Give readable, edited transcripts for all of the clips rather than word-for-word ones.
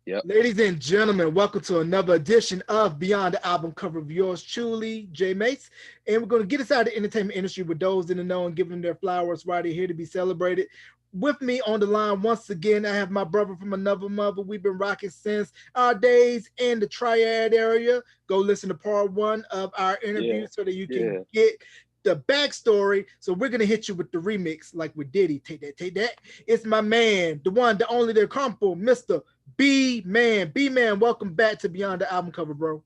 Yep. Ladies and gentlemen, welcome to another edition of Beyond the Album Cover of yours truly, Jay Mace. And we're going to get us out of the entertainment industry with those in the know and give them their flowers while they're here to be celebrated. With me on the line once again, I have my brother from another mother. We've been rocking since our days in the Triad area. Go listen to part one of our Yeah. interview so that you can Yeah. get the backstory. So we're gonna hit you with the remix, like with Diddy. Take that, take that. It's my man, the one, the only, the compo, Mr. B Man. B Man, welcome back to Beyond the Album Cover, bro.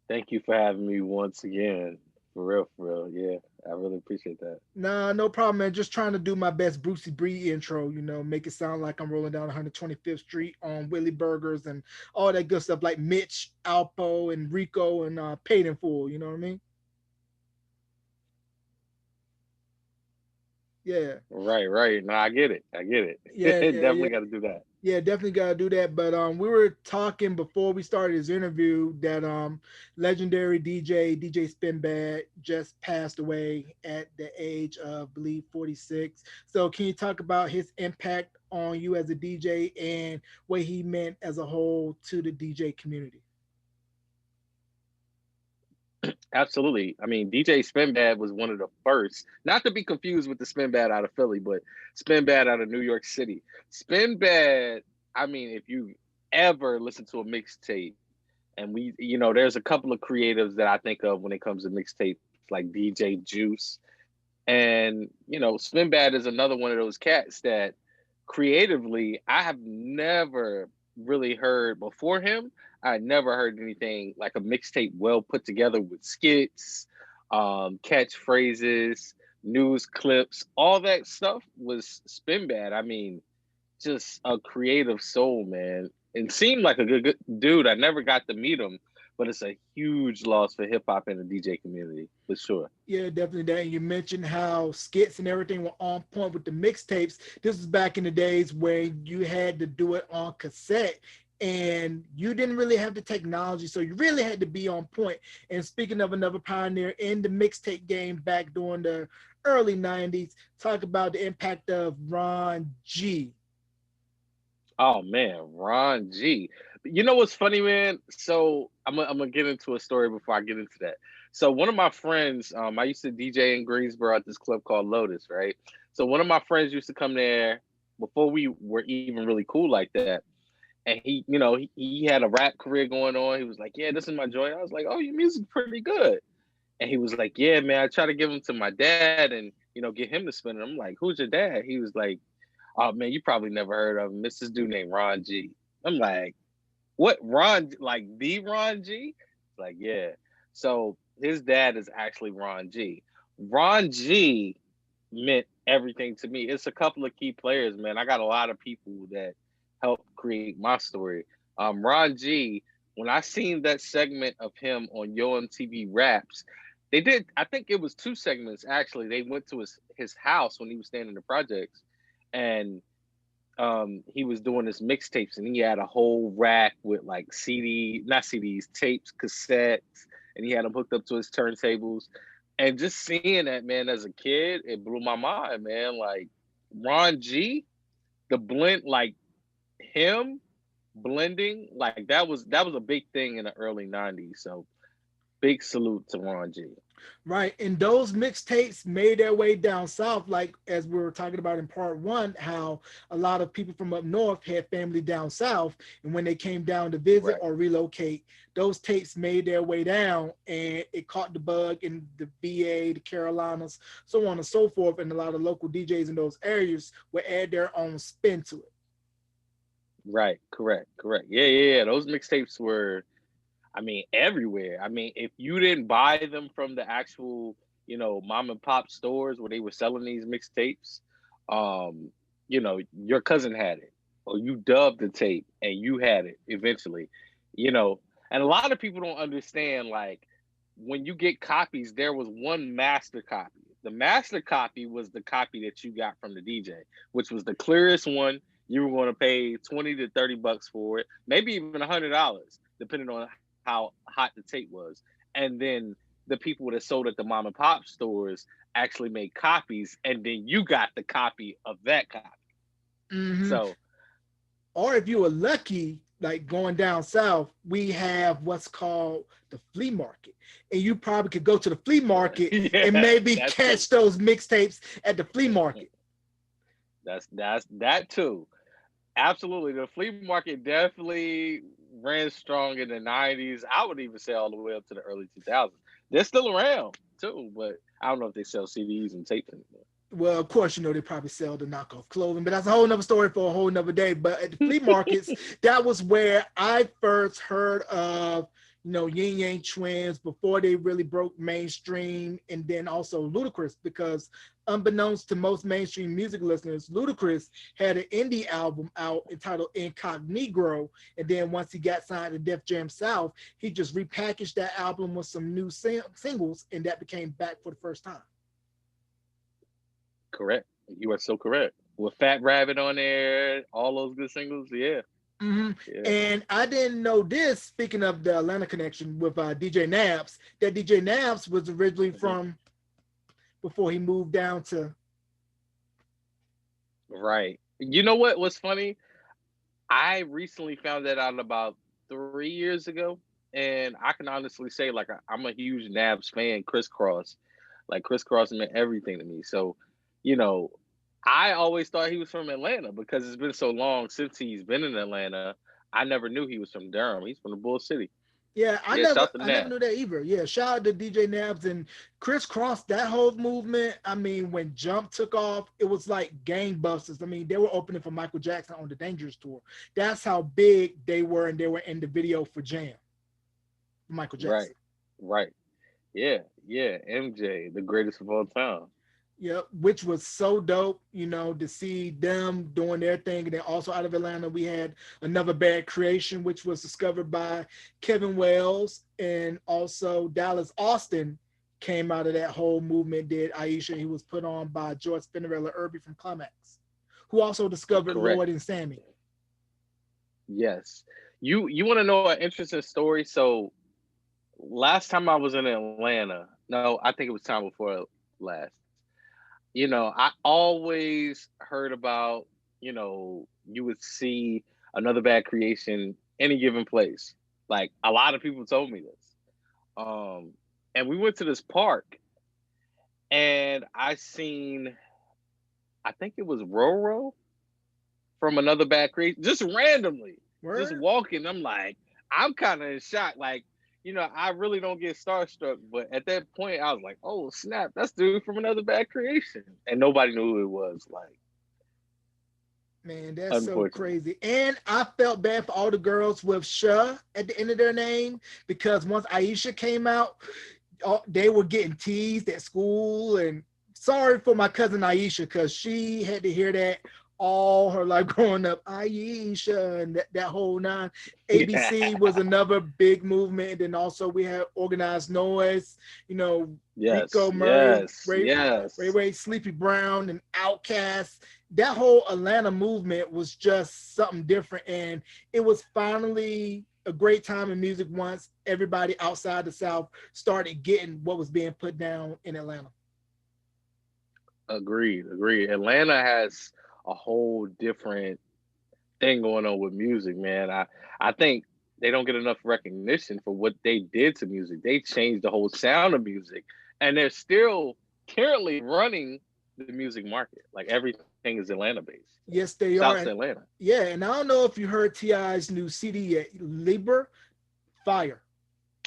Thank you for having me once again. For real, for real. Yeah. I really appreciate that. Nah, no problem, man. Just trying to do my best Brucey Bree intro, make it sound like I'm rolling down 125th Street on Willie Burgers and all that good stuff like Mitch, Alpo, and Rico and Paid in Full, you know what I mean? Yeah. Right, right. No, I get it. I get it. Yeah, yeah, yeah. Definitely got to do that. Yeah, definitely gotta do that. But we were talking before we started this interview that legendary DJ Spinbad just passed away at the age of I believe 46. So can you talk about his impact on you as a DJ and what he meant as a whole to the DJ community? Absolutely. I mean, DJ Spinbad was one of the first, not to be confused with the Spinbad out of Philly, but Spinbad out of New York City. Spinbad, I mean, if you ever listen to a mixtape, and there's a couple of creatives that I think of when it comes to mixtapes, like DJ Juice. And, Spinbad is another one of those cats that creatively I have never really heard before him. I had never heard anything like a mixtape well put together with skits, catchphrases, news clips, all that stuff was Spinbad. I mean, just a creative soul, man. And seemed like a good dude. I never got to meet him, but it's a huge loss for hip hop and the DJ community for sure. Yeah, definitely that. And you mentioned how skits and everything were on point with the mixtapes. This was back in the days where you had to do it on cassette and you didn't really have the technology. So you really had to be on point. And speaking of another pioneer in the mixtape game back during the early 90s, talk about the impact of Ron G. Oh man, Ron G. You know what's funny, man? So I'm gonna get into a story before I get into that. So one of my friends, I used to DJ in Greensboro at this club called Lotus, right? So one of my friends used to come there before we were even really cool like that. And he had a rap career going on. He was like, "Yeah, this is my joint." I was like, "Oh, your music's pretty good." And he was like, "Yeah, man, I try to give him to my dad and get him to spin it." I'm like, "Who's your dad?" He was like, "Oh man, you probably never heard of him. It's this dude named Ron G." I'm like, "What Ron? Like the Ron G?" It's like, yeah. So his dad is actually Ron G. Ron G meant everything to me. It's a couple of key players, man. I got a lot of people that helped create my story. Ron G. When I seen that segment of him on Yo MTV Raps, they did. I think it was two segments actually. They went to his house when he was staying in the projects, and he was doing his mixtapes and he had a whole rack with like not CDs, tapes, cassettes, and he had them hooked up to his turntables. And just seeing that, man, as a kid, it blew my mind, man. Like Ron G, the blend, like him blending, like that was a big thing in the early '90s. So big salute to Ron G. Right. And those mixtapes made their way down south, like as we were talking about in part one, how a lot of people from up north had family down south. And when they came down to visit Right. or relocate, those tapes made their way down and it caught the bug in the VA, the Carolinas, so on and so forth. And a lot of local DJs in those areas would add their own spin to it. Right. Correct. Correct. Yeah. Yeah. Yeah. Those mixtapes were, I mean, everywhere. I mean, if you didn't buy them from the actual, mom and pop stores where they were selling these mixtapes, um, your cousin had it, or you dubbed the tape and you had it eventually, you know. And a lot of people don't understand, like, when you get copies, there was one master copy. The master copy was the copy that you got from the DJ, which was the clearest one. You were going to pay 20 to 30 bucks for it, maybe even $100, depending on how hot the tape was. And then the people that sold at the mom and pop stores actually made copies, and then you got the copy of that copy. Mm-hmm. So Or if you were lucky, like going down south, we have what's called the flea market. And you probably could go to the flea market and Yeah, maybe that too. catch those mixtapes at the flea market. That's that too. Absolutely. The flea market definitely ran strong in the 90s. I would even say all the way up to the early 2000s. They're still around too, but I don't know if they sell CDs and tapes anymore. Well, of course, they probably sell the knockoff clothing, but that's a whole nother story for a whole nother day. But at the flea markets, that was where I first heard of, Yin Yang Twins before they really broke mainstream, and then also Ludacris, because unbeknownst to most mainstream music listeners, Ludacris had an indie album out entitled Incognegro, and then once he got signed to Def Jam South, he just repackaged that album with some new singles, and that became Back for the first time. Correct. You are so correct. With Fat Rabbit on there, all those good singles. Yeah. Mm-hmm. Yeah. And I didn't know this, speaking of the Atlanta connection with DJ Naps, that DJ Naps was originally from before he moved down to. Right. You know what was funny? I recently found that out about 3 years ago. And I can honestly say, like, I'm a huge Nabs fan, Crisscross. Like, Crisscross meant everything to me. So, you know, I always thought he was from Atlanta because it's been so long since he's been in Atlanta. I never knew he was from Durham. He's from the Bull City. Yeah, I Yeah, never shout to I never Nab. knew that either. Yeah, shout out to DJ Nabs and Chris Cross. That whole movement. I mean, when Jump took off, it was like gangbusters. I mean, they were opening for Michael Jackson on the Dangerous tour. That's how big they were, and they were in the video for Jam, Michael Right, Jackson. right. Yeah, yeah. MJ, the greatest of all time. Yep, which was so dope, to see them doing their thing. And then also out of Atlanta, we had Another Bad Creation, which was discovered by Kevin Wells. And also Dallas Austin came out of that whole movement, did Aisha. He was put on by George Spinnerella Irby from Climax, who also discovered Correct. Lloyd and Sammy. Yes. You want to know an interesting story? So last time I was in Atlanta, no, I think it was time before last. I always heard about, you would see Another Bad Creation any given place. Like a lot of people told me this. Um, and we went to this park and I seen, I think it was Roro from Another Bad Creation, just randomly, just Word? walking. I'm like, I'm kind of in shock. Like, I really don't get starstruck, but at that point, I was like, "Oh snap, that's dude from Another Bad Creation," and nobody knew who it was. Like, Man, that's so unfortunately, crazy. And I felt bad for all the girls with Sha at the end of their name, because once Aisha came out, they were getting teased at school. And sorry for my cousin Aisha, because she had to hear that all her life growing up. Aisha and that whole nine. ABC was another big movement. And then also we had Organized Noise, yes, Rico Murray, yes, Ray yes, Ray, Sleepy Brown, and Outkast. That whole Atlanta movement was just something different. And it was finally a great time in music once everybody outside the South started getting what was being put down in Atlanta. agreed, agreed. Atlanta has a whole different thing going on with music, man. I think they don't get enough recognition for what they did to music. They changed the whole sound of music, and they're still currently running the music market. Like everything is Atlanta based. Yes, they Shouts are. to And Atlanta. yeah, and I don't know if you heard T.I.'s new CD yet, Libra Fire.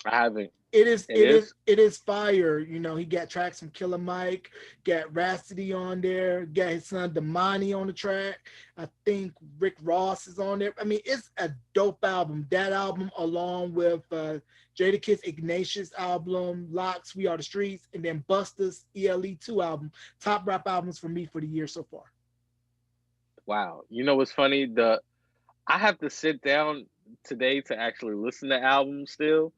I haven't. It is, It it is, is it is fire. He got tracks from Killer Mike, got Rhapsody on there, got his son Damani on the track. I think Rick Ross is on there. I mean, it's a dope album. That album, along with Jadakiss Ignatius album, Locks, We Are the Streets, and then Busta's ELE2 album. Top rap albums for me for the year so far. wow. You know what's funny? The I have to sit down today to actually listen to albums still,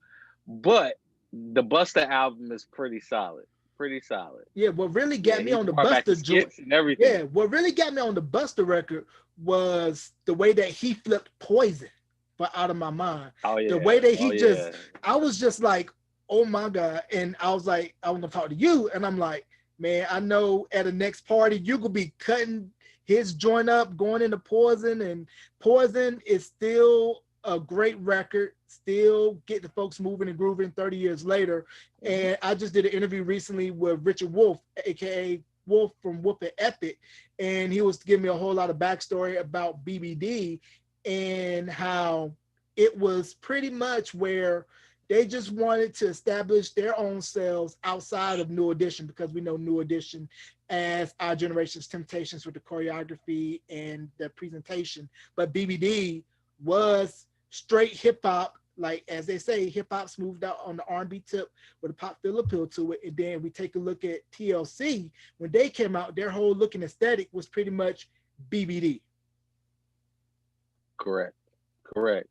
but the Busta album is pretty solid. Pretty solid. Yeah, what really Yeah, got me he on the brought back the Busta joint. skits and everything. Yeah, what really got me on the Busta record was the way that he flipped Poison for Out of My Mind. Oh The way yeah. that Oh he yeah. just, I was just like, oh my God. And I was like, I want to talk to you. And I'm like, man, I know at the next party, you could be cutting his joint up going into Poison, and Poison is still a great record, still get the folks moving and grooving 30 years later. And I just did an interview recently with Richard Wolf, aka Wolf from Wolf and Epic, and he was giving me a whole lot of backstory about BBD and how it was pretty much where they just wanted to establish their own selves outside of New Edition, because we know New Edition as our generation's Temptations with the choreography and the presentation. But BBD was straight hip hop, like as they say, hip hop smoothed out on the R&B tip with a pop feel appeal to it. And then we take a look at TLC. When they came out, their whole look and aesthetic was pretty much BBD. Correct.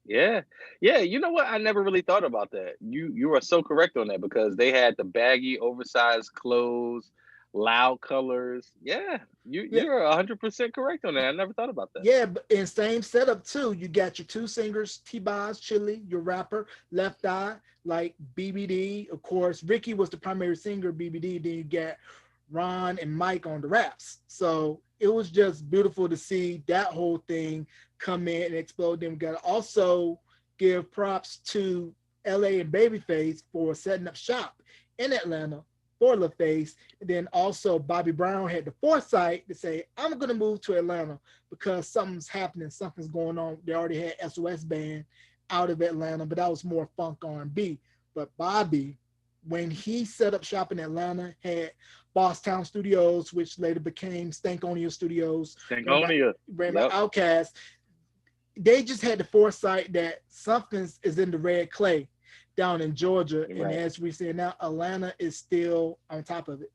Yeah. You know what? I never really thought about that. You are so correct on that, because they had the baggy, oversized clothes, loud colors. Yeah, you're 100% correct on that. I never thought about that. Yeah, but in same setup too. You got your two singers, T-Boz, Chili, your rapper, Left Eye, like BBD. Of course, Ricky was the primary singer of BBD. Then you got Ron and Mike on the raps. So it was just beautiful to see that whole thing come in and explode. Then we got to also give props to LA and Babyface for setting up shop in Atlanta for LaFace. And then also Bobby Brown had the foresight to say, I'm going to move to Atlanta because something's happening, something's going on. They already had SOS Band out of Atlanta, but that was more funk R&B. But Bobby, when he set up shop in Atlanta, had Bosstown Studios, which later became Stankonia Studios, Stankonia, ran by Outkast. They just had the foresight that something is in the red clay down in Georgia. Right. And as we say now, Atlanta is still on top of it.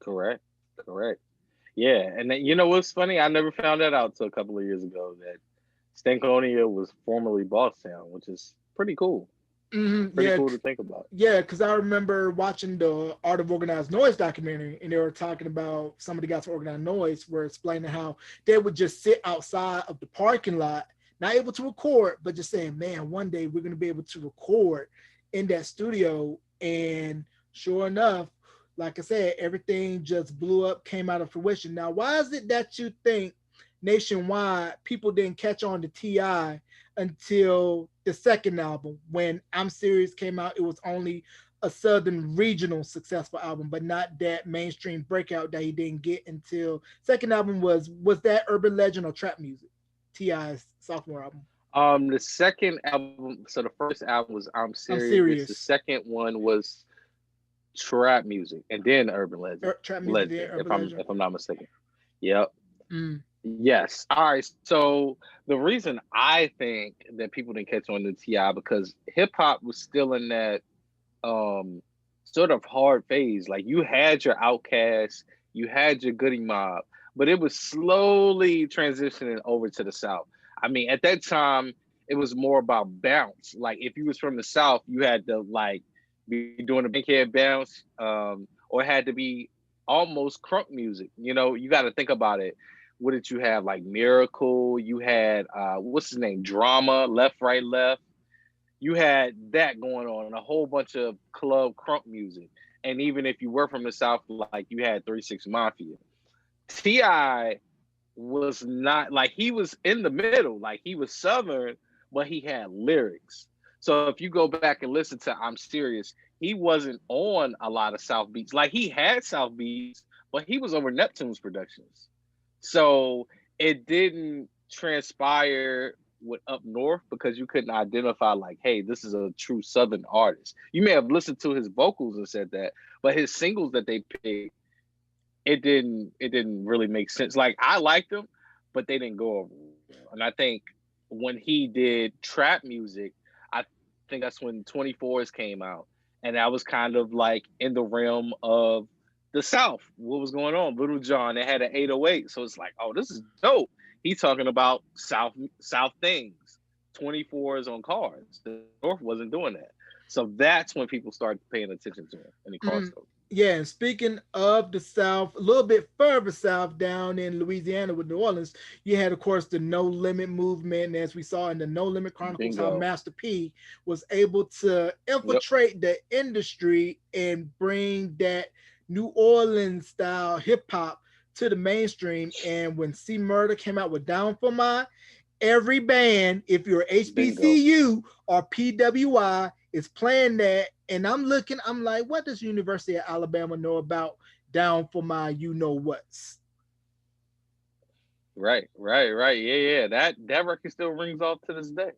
Correct. Yeah. And then, you know what's funny? I never found that out till a couple of years ago, that Stankonia was formerly Bosstown, which is pretty cool. Pretty cool to think about. Yeah, because I remember watching the Art of Organized Noise documentary, and they were talking about some of the guys from Organized Noise were explaining how they would just sit outside of the parking lot, not able to record, but just saying, man, one day we're going to be able to record in that studio. And sure enough, like I said, everything just blew up, came out of fruition. Now, why is it that you think nationwide people didn't catch on to T.I. until the second album? When I'm Serious came out, it was only a southern regional successful album, but not that mainstream breakout that he didn't get until second album. Was that Urban Legend or Trap Music, T.I.'s sophomore album? The second album, so the first album was I'm Serious. The second one was Trap Music, and then Urban Legend. Trap Music, if I'm not mistaken. Yep. Yes. All right. So the reason I think that people didn't catch on to T.I. because hip hop was still in that sort of hard phase. Like, you had your Outkast, you had your Goody Mob, but it was slowly transitioning over to the South. I mean, at that time, it was more about bounce. Like, if you was from the South, you had to like be doing a big head bounce, or it had to be almost crunk music. You know, you got to think about it. What did you have? Like Miracle, you had what's his name? Drama, Left, Right, Left. You had that going on, and a whole bunch of club crunk music. And even if you were from the South, like, you had 3 6 Mafia. T.I. was not, like, he was in the middle, like, he was Southern, but he had lyrics. So if you go back and listen to I'm Serious, he wasn't on a lot of South beats. Like, he had South beats, but he was over Neptune's productions. So it didn't transpire with Up North because you couldn't identify, like, hey, this is a true Southern artist. You may have listened to his vocals and said that, but his singles that they picked, it didn't really make sense. Like, I liked them, but they didn't go over. And I think when he did Trap Music, I think that's when 24s came out, and that was kind of like in the realm of the South. What was going on? Little John, they had an 808, so it's like, oh, this is dope. He's talking about South things. 24s on cars. The North wasn't doing that, so that's when people started paying attention to him, and he crossed over. Yeah, and speaking of the South, a little bit further south down in Louisiana with New Orleans, you had, of course, the No Limit movement. And as we saw in the No Limit Chronicles, how Master P was able to infiltrate the industry and bring that New Orleans style hip hop to the mainstream. And when C Murder came out with Down for My, every band, if you're Bingo. HBCU or PWI, is playing that. And I'm looking, I'm like, what does University of Alabama know about Down for My You Know What's? Right, right, right. Yeah, yeah. That record still rings off to this day.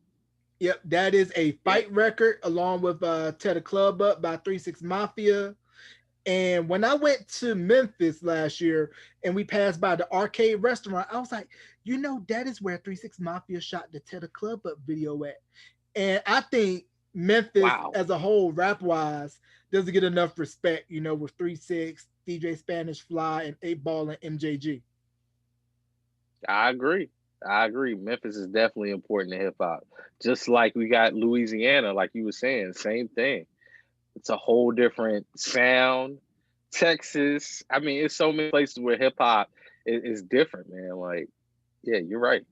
Yep, that is a Yeah. fight record along with Tear the Club Up by 3 6 Mafia. And when I went to Memphis last year and we passed by the arcade restaurant, I was like, you know, that is where 3 6 Mafia shot the Tear the Club Up video at. And I think Memphis Wow. as a whole, rap wise, doesn't get enough respect, you know, with 3 6, DJ Spanish Fly, and 8 Ball and MJG. I agree. I agree. Memphis is definitely important to hip hop. Just like we got Louisiana, like you were saying, same thing. It's a whole different sound. Texas. I mean, it's so many places where hip hop is different, man. Like, yeah, you're right.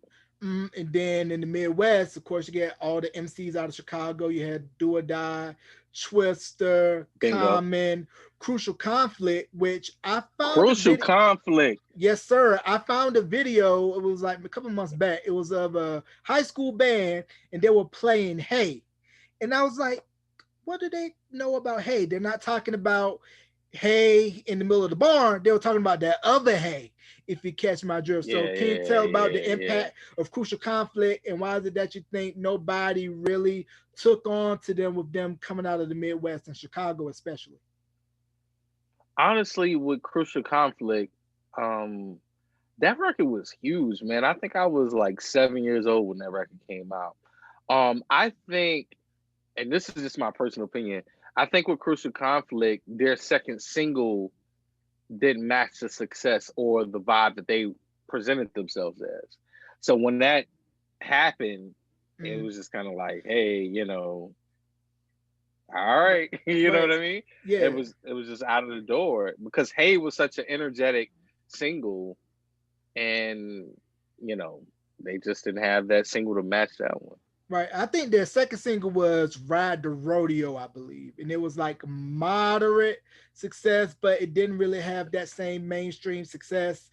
And then in the Midwest, of course, you get all the MCs out of Chicago. You had Do or Die, Twister, Bingo. Common, Crucial Conflict, which I found a Crucial video. conflict. Yes, sir. I found a video. It was like a couple months back. It was of a high school band, and they were playing Hey. And I was like, what do they know about Hey? They're not talking about Hey in the middle of the barn. They were talking about that other Hey, if you catch my drift. So Yeah, can you yeah, tell about yeah, the yeah. impact of Crucial Conflict, and why is it that you think nobody really took on to them with them coming out of the Midwest and Chicago especially? Honestly, with Crucial Conflict, um, that record was huge, man. I think I was like 7 years old when that record came out. I think, and this is just my personal opinion, I think with Crucial Conflict, their second single didn't match the success or the vibe that they presented themselves as. So when that happened, it Mm, was just kind of like, hey, all right, you know what right. I mean? It Yeah. was just out of the door because Hey was such an energetic single, and you know they just didn't have that single to match that one. Right. I think their second single was Ride the Rodeo, I believe. And it was like moderate success, but it didn't really have that same mainstream success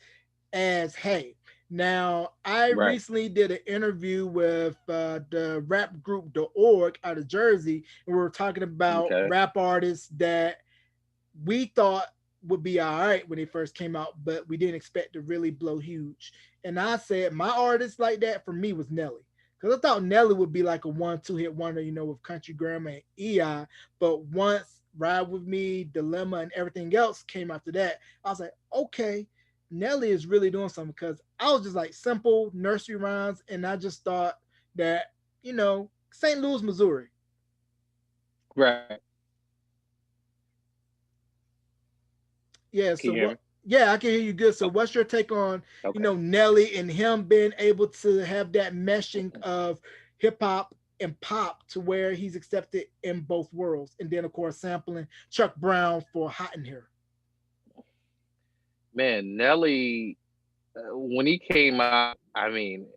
as Hey. Now, I Right. recently did an interview with the rap group The Org out of Jersey, and we were talking about Okay. rap artists that we thought would be all right when they first came out, but we didn't expect to really blow huge. And I said my artist like that for me was Nelly. Because I thought Nelly would be like a 1-2 hit wonder, you know, with Country Grammar and EI. But once Ride With Me, Dilemma, and everything else came after that, I was like, okay, Nelly is really doing something. Because I was just like simple nursery rhymes. And I just thought that, you know, St. Louis, Missouri. Right. Yeah. Can So you hear me? what? Yeah, I can hear you good. So Oh, what's your take on, you okay. know, Nelly and him being able to have that meshing of hip hop and pop to where he's accepted in both worlds, and then of course sampling Chuck Brown for Hot in Here. Man, Nelly, when he came out, I mean,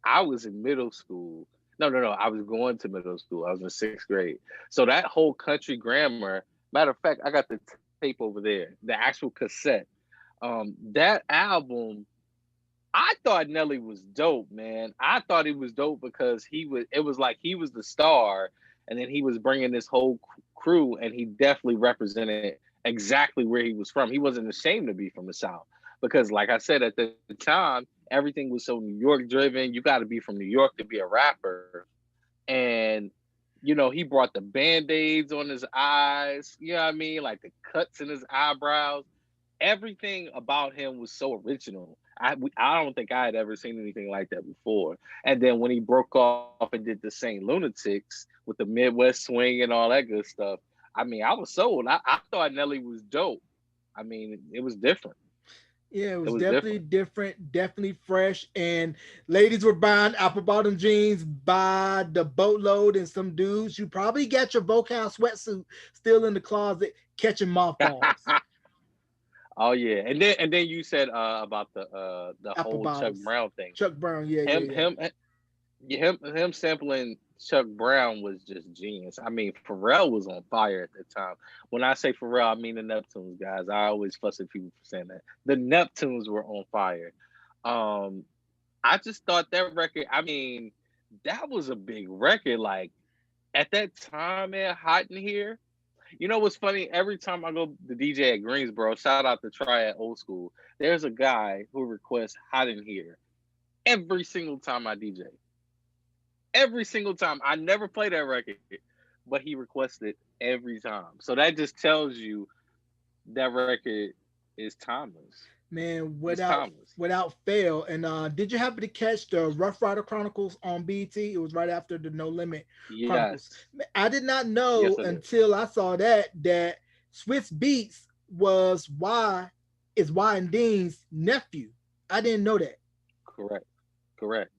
I was in middle school. No, no, no. I was going to middle school. I was in sixth grade. So that whole country grammar, matter of fact, I got the tape over there, the actual cassette. That album, I thought Nelly was dope, man. I thought he was dope because it was like he was the star, and then he was bringing this whole crew, and he definitely represented exactly where he was from. He wasn't ashamed to be from the South because, like I said, at the time, everything was so New York driven. You got to be from New York to be a rapper. And, he brought the band aids on his eyes, you know what I mean? Like the cuts in his eyebrows. Everything about him was so original. I don't think I had ever seen anything like that before. And then when he broke off and did the Saint Lunatics with the Midwest swing and all that good stuff, I mean, I was sold. I thought Nelly was dope. I mean, it was different. Yeah, it It was was definitely different. different, definitely fresh. And ladies were buying apple bottom jeans by the boatload, and some dudes, you probably got your Vocal sweatsuit still in the closet catching mothballs, Oh yeah, and then you said about the apple whole Chuck bottoms. Brown thing. Chuck Brown, yeah, yeah, Him yeah. him him sampling Chuck Brown was just genius. I mean, Pharrell was on fire at the time. When I say Pharrell, I mean the Neptunes, guys. I always fuss at people for saying that. The Neptunes were on fire. Um, I just thought that record, I mean, that was a big record. Like at that time, man, Hot in Here. You know what's funny? Every time I go to DJ at Greensboro, shout out to Triad Old School, there's a guy who requests Hot in Here every single time I DJ. Every single time. I never play that record, but he requests it every time. So that just tells you that record is timeless. Man, It's without timeless. without fail. And did you happen to catch the Rough Rider Chronicles on BT? It was right after the No Limit Chronicles. Yes. I did not Yes, know I did. until I saw that Swiss Beats was Y and Dean's nephew. I didn't know that. Correct. Correct.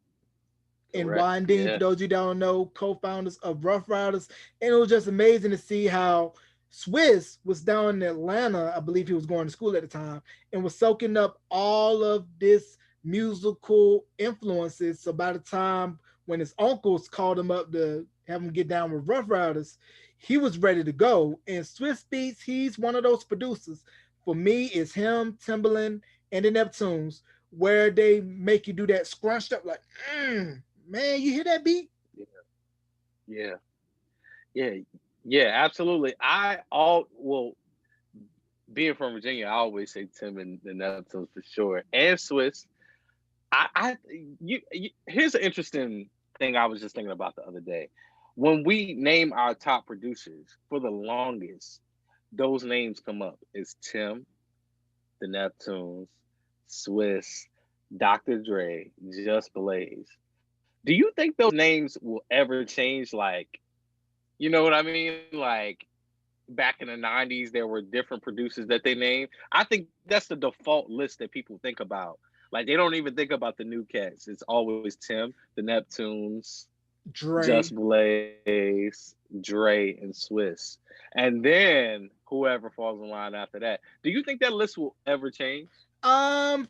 And Correct. Y and Dean, for Yeah. those of you that don't know, co-founders of Rough Riders. And it was just amazing to see how Swiss was down in Atlanta. I believe he was going to school at the time and was soaking up all of this musical influences. So by the time when his uncles called him up to have him get down with Rough Riders, he was ready to go. And Swiss Beats, he's one of those producers. For me, it's him, Timbaland, and the Neptunes, where they make you do that scrunched up like, man, you hear that beat? Yeah. Yeah. Yeah, absolutely. I all well being from Virginia, I always say Tim and the Neptunes for sure. And Swiss. I here's an interesting thing I was just thinking about the other day. When we name our top producers, for the longest, those names come up. It's Tim, the Neptunes, Swiss, Dr. Dre, Just Blaze. Do you think those names will ever change? Like, you know what I mean? Like back in the 90s, there were different producers that they named. I think that's the default list that people think about. Like, they don't even think about the new cats. It's always Tim, the Neptunes, Dre. Just Blaze, Dre, and Swiss. And then whoever falls in line after that. Do you think that list will ever change?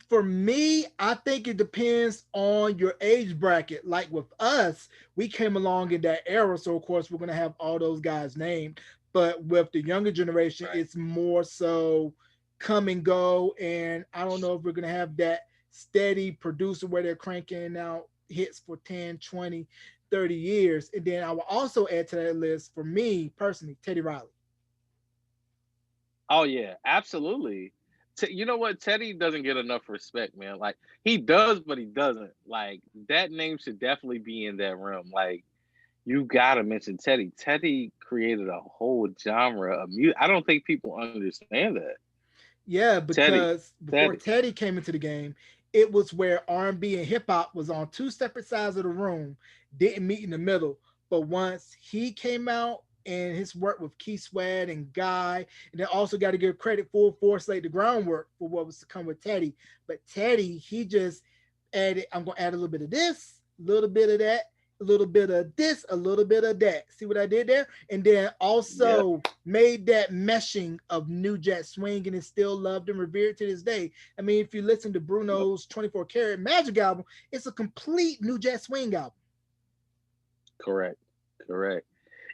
For me, I think it depends on your age bracket. Like with us, we came along in that era, so of course we're gonna have all those guys named. But with the younger generation, Right. it's more so come and go. And I don't know if we're gonna have that steady producer where they're cranking out hits for 10, 20, 30 years. And then I will also add to that list for me personally, Teddy Riley. Oh yeah, absolutely. You know what? Teddy doesn't get enough respect, man. Like he does, but he doesn't. Like that name should definitely be in that realm. Like you gotta mention Teddy. Teddy created a whole genre of music. I don't think people understand that. Yeah, Teddy, because before Teddy. Teddy came into the game, it was where R&B and hip hop was on two separate sides of the room, didn't meet in the middle. But once he came out and his work with Keith Sweat and Guy, and then also got to give credit for Force laid the groundwork for what was to come with Teddy. But Teddy, he just added, I'm gonna add a little bit of this, a little bit of that, a little bit of this, a little bit of that. See what I did there? And then Yep. also made that meshing of New Jack Swing and is still loved and revered to this day. I mean, if you listen to Yep. Bruno's 24 Karat Magic album, it's a complete New Jack Swing album. Correct. Correct.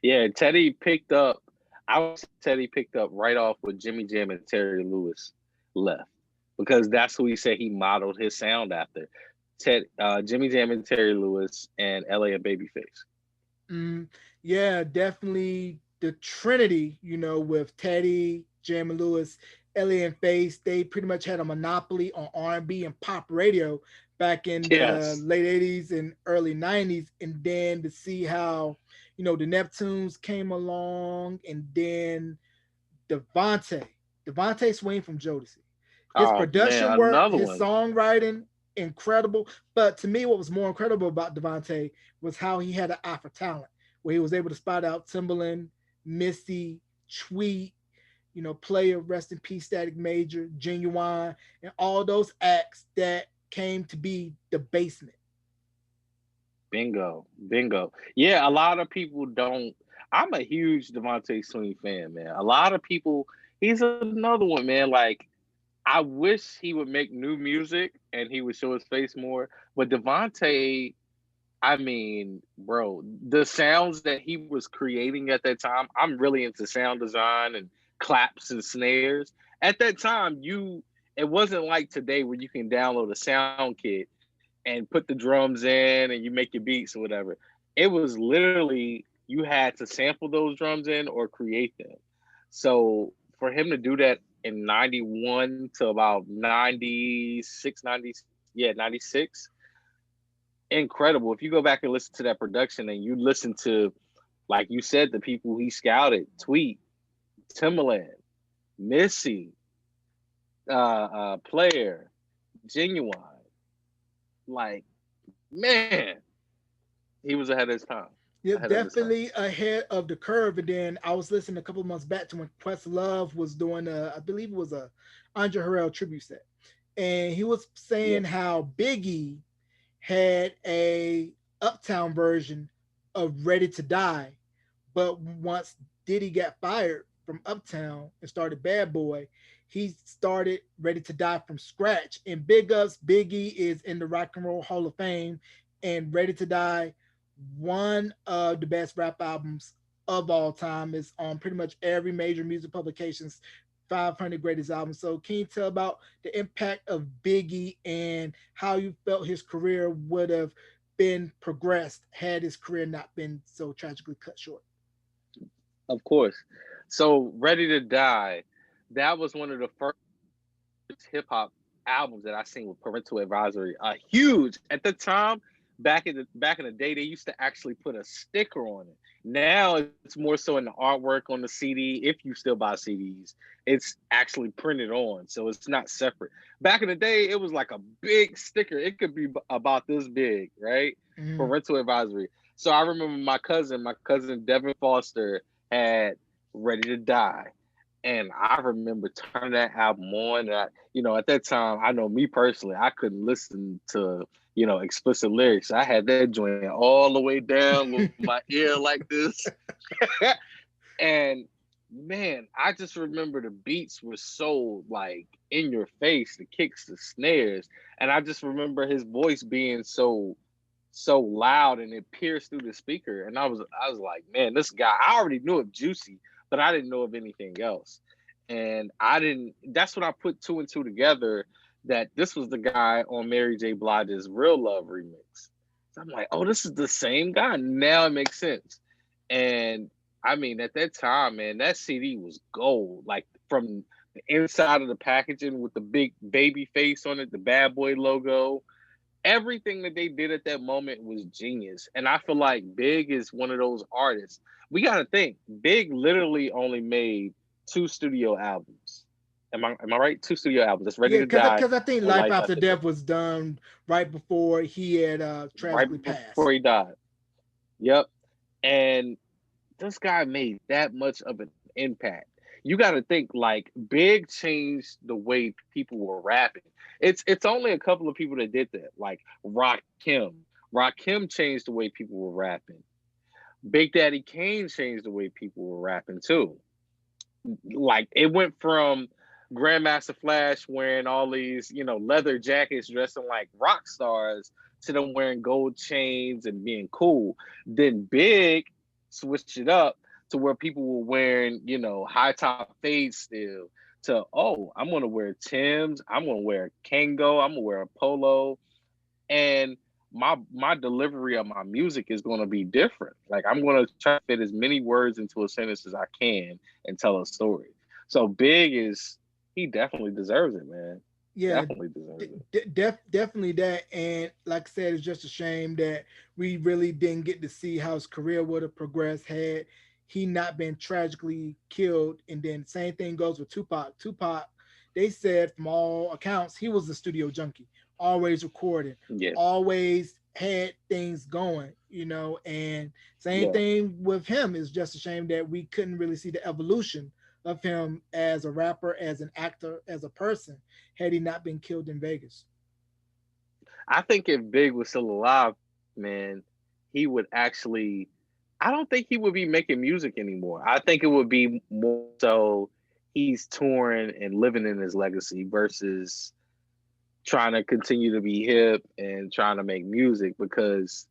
Yeah, Teddy picked up. I would say Teddy picked up right off with Jimmy Jam and Terry Lewis left because that's who he said he modeled his sound after. Jimmy Jam and Terry Lewis and LA and Babyface. Mm, yeah, definitely the Trinity, with Teddy, Jam and Lewis, Ellie and Face, they pretty much had a monopoly on R&B and pop radio back in the Yes. late 80s and early 90s. And then to see how, the Neptunes came along and then Devontae, Devontae Swing from Jodeci. His Oh man, production work, another his one. songwriting, incredible. But to me, what was more incredible about Devontae was how he had an eye for talent, where he was able to spot out Timbaland, Missy, Tweet, Player, Rest in Peace, Static Major, Genuine, and all those acts that came to be the basement. Bingo. Bingo. Yeah, a lot of people don't. I'm a huge Devontae Swing fan, man. A lot of people. He's another one, man. Like I wish he would make new music and he would show his face more. But Devontae I mean, bro, the sounds that he was creating at that time, I'm really into sound design and claps and snares. At that time, it wasn't like today where you can download a sound kit and put the drums in and you make your beats or whatever. It was literally you had to sample those drums in or create them. So for him to do that in 91 to about 96, 90, yeah, 96, incredible. If you go back and listen to that production and you listen to, like you said, the people he scouted, Tweet, Timbaland, Missy, Player, Genuine, like, man, he was ahead of his time. Yeah, Ahead of his time. definitely ahead of the curve. And then I was listening a couple of months back to when Questlove was doing I believe it was a Andre Harrell tribute set, and he was saying Yeah. how Biggie had a Uptown version of Ready to Die, but once Diddy got fired from Uptown and started Bad Boy, he started Ready to Die from scratch. And Big Ups, Biggie is in the Rock and Roll Hall of Fame, and Ready to Die, one of the best rap albums of all time, is on pretty much every major music publications 500 greatest albums. So can you tell about the impact of Biggie and how you felt his career would have been progressed had his career not been so tragically cut short? Of course. So Ready to Die, that was one of the first hip hop albums that I seen with Parental Advisory. Huge at the time. Back in the day, they used to actually put a sticker on it. Now it's more so in the artwork on the CD. If you still buy CDs, it's actually printed on, so it's not separate. Back in the day, it was like a big sticker. It could be about this big, right? Mhm. Parental Advisory. So I remember my cousin Devin Foster had Ready to Die. And I remember turning that album on. At that time, I know me personally, I couldn't listen to, explicit lyrics. I had that joint all the way down with my ear like this. And man, I just remember the beats were so like in your face, the kicks, the snares. And I just remember his voice being so loud and it pierced through the speaker. And I was like, man, this guy, I already knew of Juicy, but I didn't know of anything else. And I didn't, that's when I put two and two together that this was the guy on Mary J. Blige's Real Love remix. So I'm like, oh, this is the same guy. Now it makes sense. And I mean, at that time, man, that CD was gold. Like from the inside of the packaging with the big baby face on it, the Bad Boy logo, everything that they did at that moment was genius. And I feel like Big is one of those artists. We got to think Big literally only made two studio albums. Am I right? Two studio albums. That's Ready Yeah, to Die because I think and Life Life After After Death. Death was done right before he had Right tragically before passed. he died. Yep. And this guy made that much of an impact. You got to think like Big changed the way people were rapping. It's only a couple of people that did that, like Rakim. Rakim changed the way people were rapping. Big Daddy Kane changed the way people were rapping too. Like it went from Grandmaster Flash wearing all these, leather jackets, dressing like rock stars, to them wearing gold chains and being cool. Then Big switched it up to where people were wearing, high top fades still. To I'm gonna wear Tim's, I'm gonna wear Kango, I'm gonna wear a polo, and my delivery of my music is going to be different. Like I'm going to try to fit as many words into a sentence as I can and tell a story. So Big is he definitely deserves it, man. Yeah, Definitely deserves it. definitely that. And like I said, it's just a shame that we really didn't get to see how his career would have progressed had he not been tragically killed. And then same thing goes with Tupac. Tupac, they said from all accounts, he was a studio junkie, always recording, Yeah, always had things going, and same yeah. thing with him. It's just a shame that we couldn't really see the evolution of him as a rapper, as an actor, as a person, had he not been killed in Vegas. I think if Big was still alive, man, he would actually. I don't think he would be making music anymore. I think it would be more so he's touring and living in his legacy versus trying to continue to be hip and trying to make music because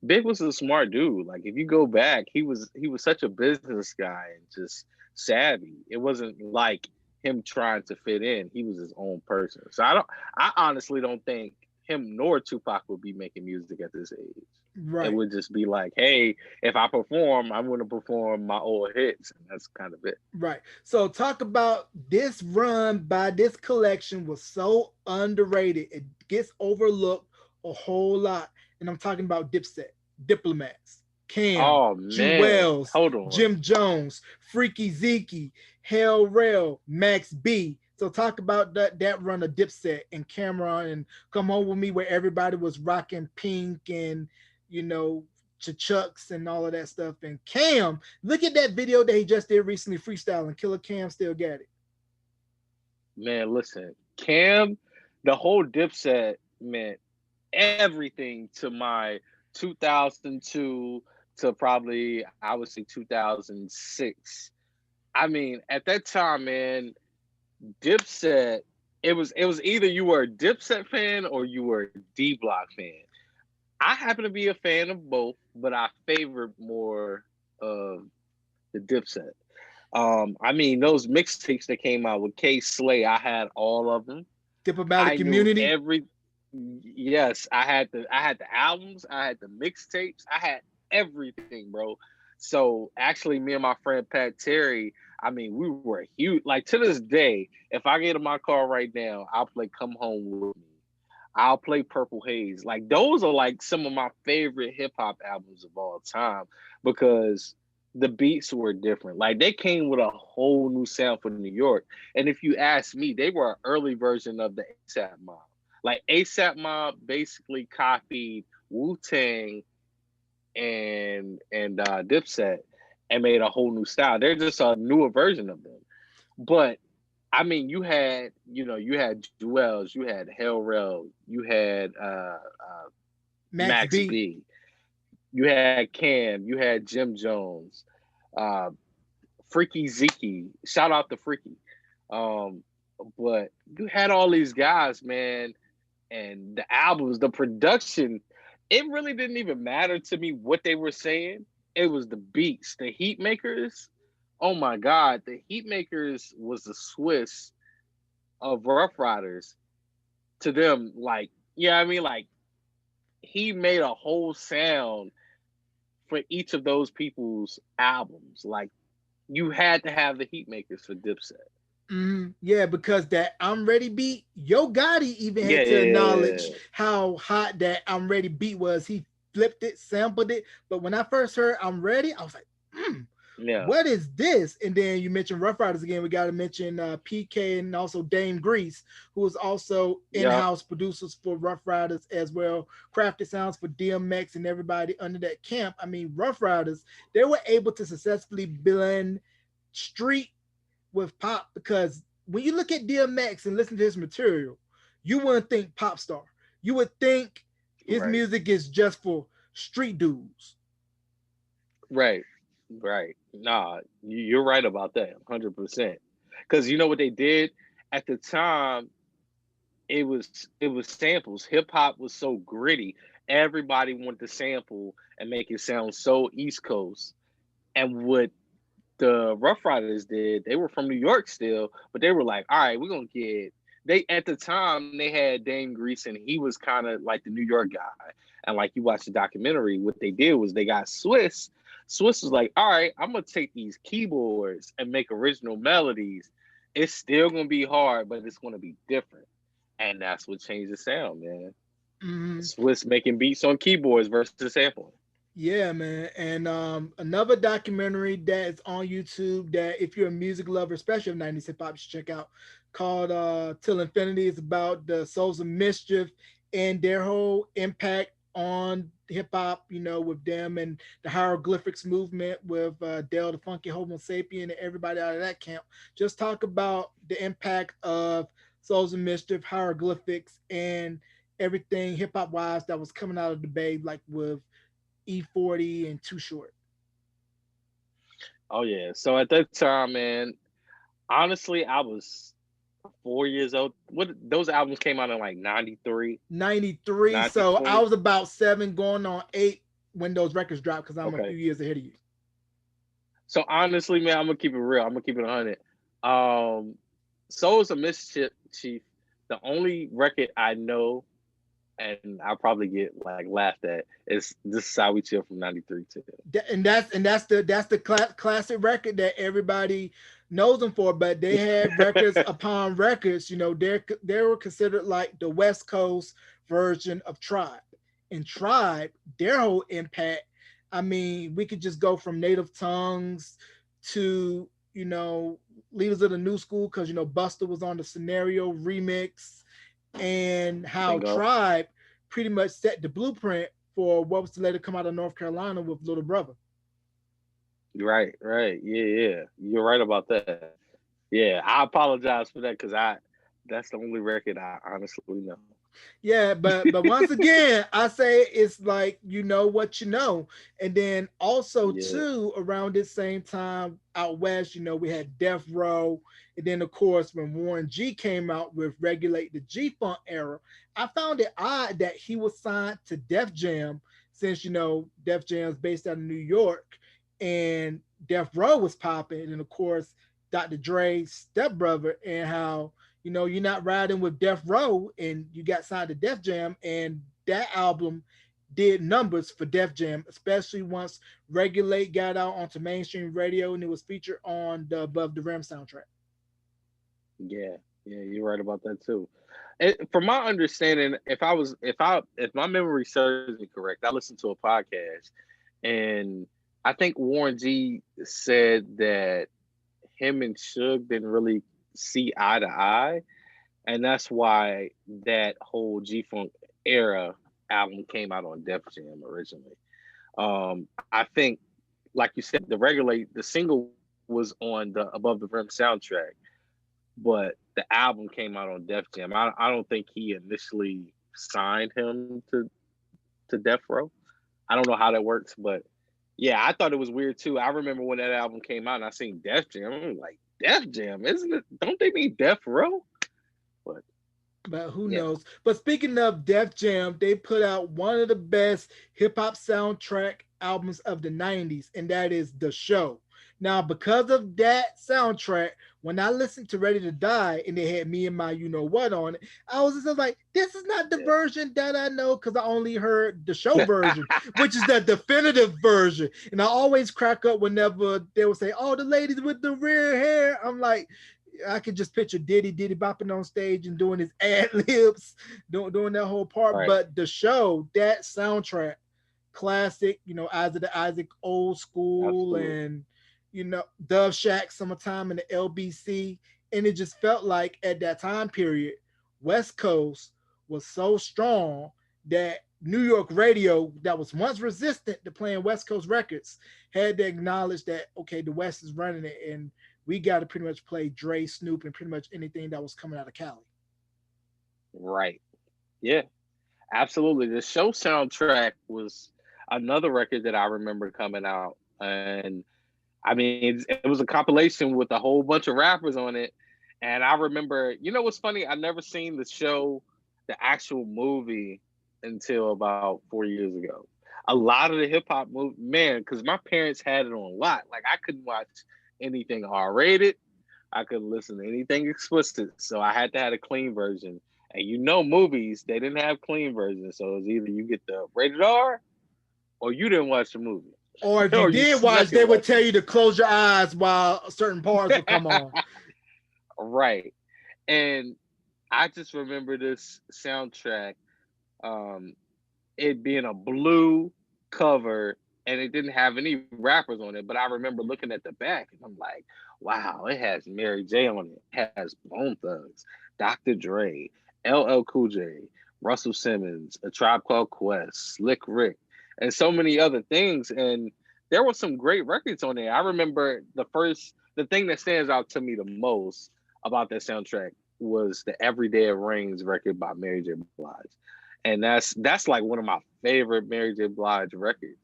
Big was a smart dude. Like if you go back, he was such a business guy and just savvy. It wasn't like him trying to fit in. He was his own person. So I honestly don't think him nor Tupac would be making music at this age. It Right. would just be like, hey, if I perform, I'm going to perform my old hits, and that's kind of it. Right. So talk about this run by this collection was so underrated. It gets overlooked a whole lot. And I'm talking about Dipset, Diplomats, Cam, Oh man, Jewels, hold on. Jim Jones, Freaky Zeke, Hell Rail, Max B. So talk about that run of Dipset and Cameron and Come Home With Me where everybody was rocking pink and you know Chucks and all of that stuff. And Cam, look at that video that he just did recently, freestyling. Killer Cam still got it. Man, listen, Cam, the whole Dipset meant everything to my 2002 to probably I would say 2006. I mean, at that time, man, Dipset. It was either you were a Dipset fan or you were a D Block fan. I happen to be a fan of both, but I favored more of the Dipset. I mean, those mixtapes that came out with K Slay, I had all of them. Diplomatic I knew Community. every. Yes, I had the albums, I had the mixtapes, I had everything, bro. So actually, me and my friend Pat Terry, I mean, we were huge. Like to this day, if I get in my car right now, I'll play "Come Home with Me." I'll play Purple Haze. Like those are like some of my favorite hip hop albums of all time because the beats were different. Like they came with a whole new sound for New York. And if you ask me, they were an early version of the ASAP Mob. Like ASAP Mob basically copied Wu Tang and Dipset and made a whole new style. They're just a newer version of them. But I mean, you had Jewels, you had Hell Rel, you had Max Max B. B, you had Cam, you had Jim Jones, uh, Freaky Zeke. Shout out to Freaky. Um, but you had all these guys, man, and the albums, the production, it really didn't even matter to me what they were saying. It was the beats, the Heat Makers. Oh my God, the Heat Makers was the Swiss of Rough Riders to them. Like, yeah, I mean, like he made a whole sound for each of those people's albums. Like, you had to have the Heat Makers for Dipset. Yeah, because that I'm Ready beat, Yo Gotti even Yeah, had to yeah, acknowledge how hot that I'm Ready beat was. He flipped it, sampled it. But when I first heard I'm Ready, I was like, yeah, what is this? And then you mentioned Rough Riders again. We got to mention PK and also Dame Grease, who was also yeah. in-house producers for Rough Riders as well. Crafted sounds for DMX and everybody under that camp. I mean, Rough Riders, they were able to successfully blend street with pop because when you look at DMX and listen to his material, you wouldn't think pop star. You would think his Right, music is just for street dudes. right, right. Nah, you're right about that, 100%. Because you know what they did at the time, it was samples. Hip hop was so gritty. Everybody wanted to sample and make it sound so East Coast. And what the Rough Riders did, they were from New York still, but they were like, all right, we're gonna get they at the time they had Dame Grease and he was kind of like the New York guy. And like you watch the documentary, what they did was they got Swiss. Swiss was like, all right, I'm gonna take these keyboards and make original melodies. It's still gonna be hard, but it's gonna be different. And that's what changed the sound, man. Mhm. Swiss making beats on keyboards versus sampling. Yeah, man. And another documentary that is on YouTube that if you're a music lover, especially of 90s hip hop, you should check out called Till Infinity. Is about the Souls of Mischief and their whole impact on hip hop, with them and the hieroglyphics movement with Dale the Funky Homo Sapien and everybody out of that camp. Just talk about the impact of Souls of Mischief, hieroglyphics, and everything hip hop wise that was coming out of the Bay, like with E40 and Too Short. Oh yeah. So at that time, man, honestly, I was 4 years old. What those albums came out in like 93, 93. So I 94. was about 7 going on 8 when those records dropped because I'm a Okay. few years ahead of you. So honestly, man, I'm gonna keep it real. I'm gonna keep it 100. Souls of Mischief, Chief. The only record I know, and I'll probably get like laughed at, is "This Is How We Chill" from '93 too. And that's the classic record that everybody knows them for. But they had records upon records. They were considered like the West Coast version of Tribe. And Tribe, their whole impact. I mean, we could just go from Native Tongues to Leaders of the New School because Buster was on the Scenario remix, and how Bingo. Tribe pretty much set the blueprint for what was to later come out of North Carolina with Little Brother. Right, right. Yeah, yeah. You're right about that. Yeah, I apologize for that because that's the only record I honestly know. Yeah, but once again, I say it's like you know what you know. And then also Yeah, too, around this same time out west, we had Death Row. And then of course when Warren G came out with Regulate the G Funk era, I found it odd that he was signed to Def Jam since Def Jam's based out of New York and Death Row was popping. And of course Dr. Dre's stepbrother, and how you're not riding with Death Row, and you got signed to Def Jam, and that album did numbers for Def Jam, especially once Regulate got out onto mainstream radio and it was featured on the Above the Rim soundtrack. yeah, yeah. You're right about that too. From my understanding, if my memory serves me correct, I listened to a podcast, and I think Warren G said that him and Suge didn't really see eye to eye, and that's why that whole G Funk era album came out on Def Jam originally. I think, like you said, the single was on the Above the Rim soundtrack, but the album came out on Def Jam. I don't think he initially signed him to Death Row. I don't know how that works, but yeah, I thought it was weird too. I remember when that album came out and I seen Def Jam. I'm like, Def Jam, isn't it? Don't they mean Death Row? But But who yeah, knows? But speaking of Def Jam, they put out one of the best hip hop soundtrack albums of the 90s, and that is The Show. Now, because of that soundtrack, when I listened to Ready to Die and they had Me and My You Know What on it, I was just like, this is not the version that I know because I only heard the show version, which is the definitive version. And I always crack up whenever they would say, oh, the ladies with the red hair. I'm like, I could just picture Diddy bopping on stage and doing his ad libs, doing that whole part. right, But The Show, that soundtrack, classic, Isaac the Isaac, old school, absolutely. and Dove Shack, Summertime, and the LBC. And it just felt like at that time period, West Coast was so strong that New York radio, that was once resistant to playing West Coast records, had to acknowledge that, okay, the West is running it, and we got to pretty much play Dre, Snoop, and pretty much anything that was coming out of Cali. Right. Yeah, absolutely. The show soundtrack was another record that I remember coming out. And I mean, it was a compilation with a whole bunch of rappers on it. And I remember, what's funny? I never seen the show, the actual movie, until about 4 years ago. A lot of the hip hop movie, man, because my parents had it on a lot. Like I couldn't watch anything R rated. I couldn't listen to anything explicit. So I had to have a clean version. And movies, they didn't have clean versions. So it was either you get the rated R or you didn't watch the movie. Or if you Or you did watch, snuck they and would watched tell it. you to close your eyes while certain parts would come on. Right. And I just remember this soundtrack, um, it being a blue cover, and it didn't have any rappers on it. But I remember looking at the back and I'm like, wow, it has Mary J on it. It has Bone Thugs, Dr. Dre, LL Cool J, Russell Simmons, A Tribe Called Quest, Slick Rick, and so many other things. And there were some great records on there. I remember the thing that stands out to me the most about that soundtrack was the Everyday It Rains record by Mary J. Blige. And that's like one of my favorite Mary J. Blige records.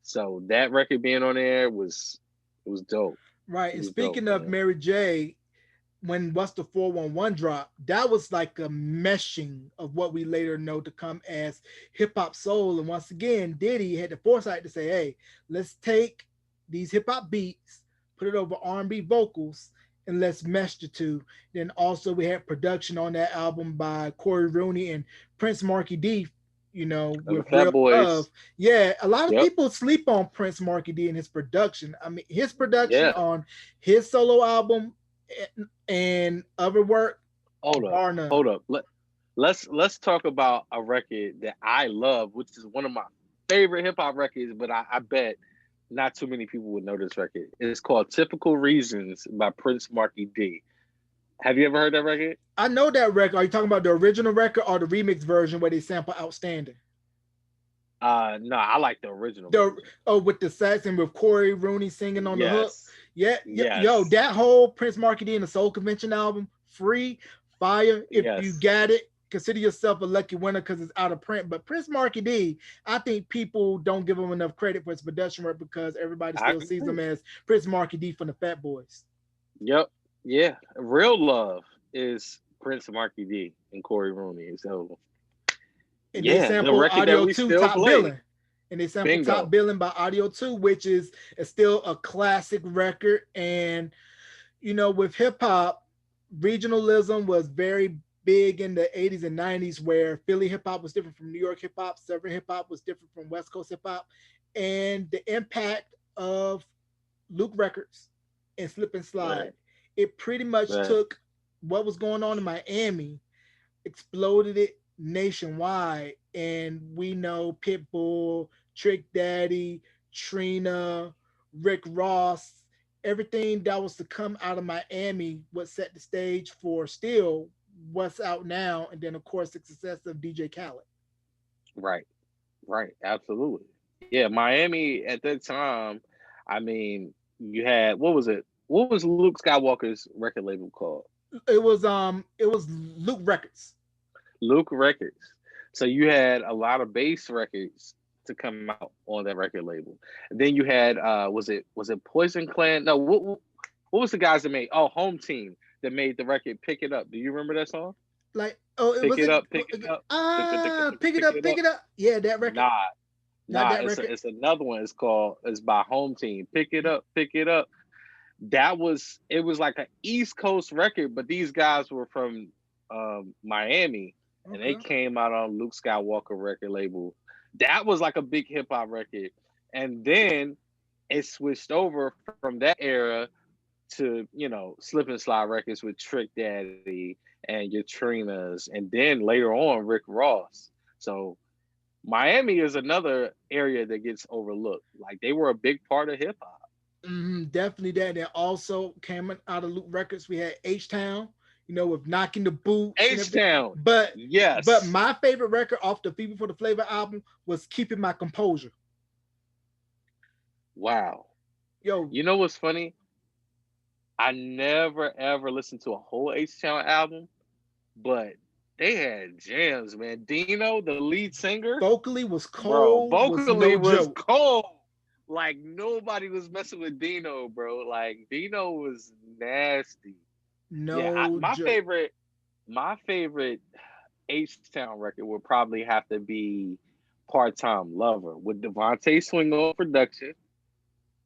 So that record being on there was dope. Right. It And was dope, speaking of man. Mary J, when What's the 411 dropped, that was like a meshing of what we later know to come as hip hop soul. And once again, Diddy had the foresight to say, hey, let's take these hip hop beats, put it over R&B vocals, and let's mesh the two. Then also we had production on that album by Corey Rooney and Prince Marky D, And the with Fat Real Boys. Love. Yeah, a lot of Yep. people sleep on Prince Marky D and his production. I mean, his production Yeah. on his solo album and other work, Hold up. bar none. Hold up. Let's talk about a record that I love, which is one of my favorite hip hop records, but I bet not too many people would know this record. It's called Typical Reasons by Prince Marky D. Have you ever heard that record? I know that record. Are you talking about the original record or the remix version where they sample Outstanding? No, I like the original The version. with the sax and with Corey Rooney singing on the hook. Yes. Yeah, yo, Yes. that whole Prince Marky D and the Soul Convention album, free, fire. If you Yes. got it, consider yourself a lucky winner because it's out of print. But Prince Marky D, I think people don't give him enough credit for his production work because everybody I still sees him agree. as Prince Marky D from the Fat Boys. Yep. Yeah. Real Love is Prince Marky D and Corey Rooney. So And they yeah, the sample record that Audio we 2 still Top play. Billing. And they sample Top Bingo. Billing by Audio 2, which is still a classic record. And, with hip hop, regionalism was very big in the 80s and 90s, where Philly hip hop was different from New York hip hop, Southern hip hop was different from West Coast hip hop. And the impact of Luke Records and Slip and Slide, Right. it pretty much Right. took what was going on in Miami, exploded it nationwide. And we know Pitbull, Trick Daddy, Trina, Rick Ross, everything that was to come out of Miami was set the stage for still what's out now. And then, of course, the success of DJ Khaled. Right. Right. Absolutely. Yeah. Miami at that time, I mean, you had what was it? What was Luke Skywalker's record label called? It was Luke Records. Luke Records. So you had a lot of bass records to come out on that record label. And then you had was it Poison Clan? No, what was the guys that made Home Team that made the record Pick It Up? Do you remember that song? Like, oh, it Pick was it it. up, pick it up, Pick it pick up, it pick up. it up. Yeah, that record. Nah, Not nah, that record. it's another one. It's by Home Team. Pick it up, pick it up. It was like an East Coast record, but these guys were from Miami, and they Okay. came out on Luke Skywalker record label. That was like a big hip hop record, and then it switched over from that era to Slip and Slide Records with Trick Daddy and your Trinas, and then later on Rick Ross. So Miami is another area that gets overlooked. Like they were a big part of hip hop. Definitely that. That also came out of Loop Records. We had H Town, with knocking the boots and H everything. Town, But yes. my favorite record off the People for the Flavor album was Keeping My Composure. Wow. Yo, You know what's funny? I never ever listened to a whole H Town album, but they had jams, man. Dino, the lead singer, vocally was bro, cold, was vocally no was joke. cold. Like nobody was messing with Dino, bro. Like Dino was nasty. Yeah, No joke. my favorite H Town record would probably have to be Part Time Lover with Devontae Swing on production.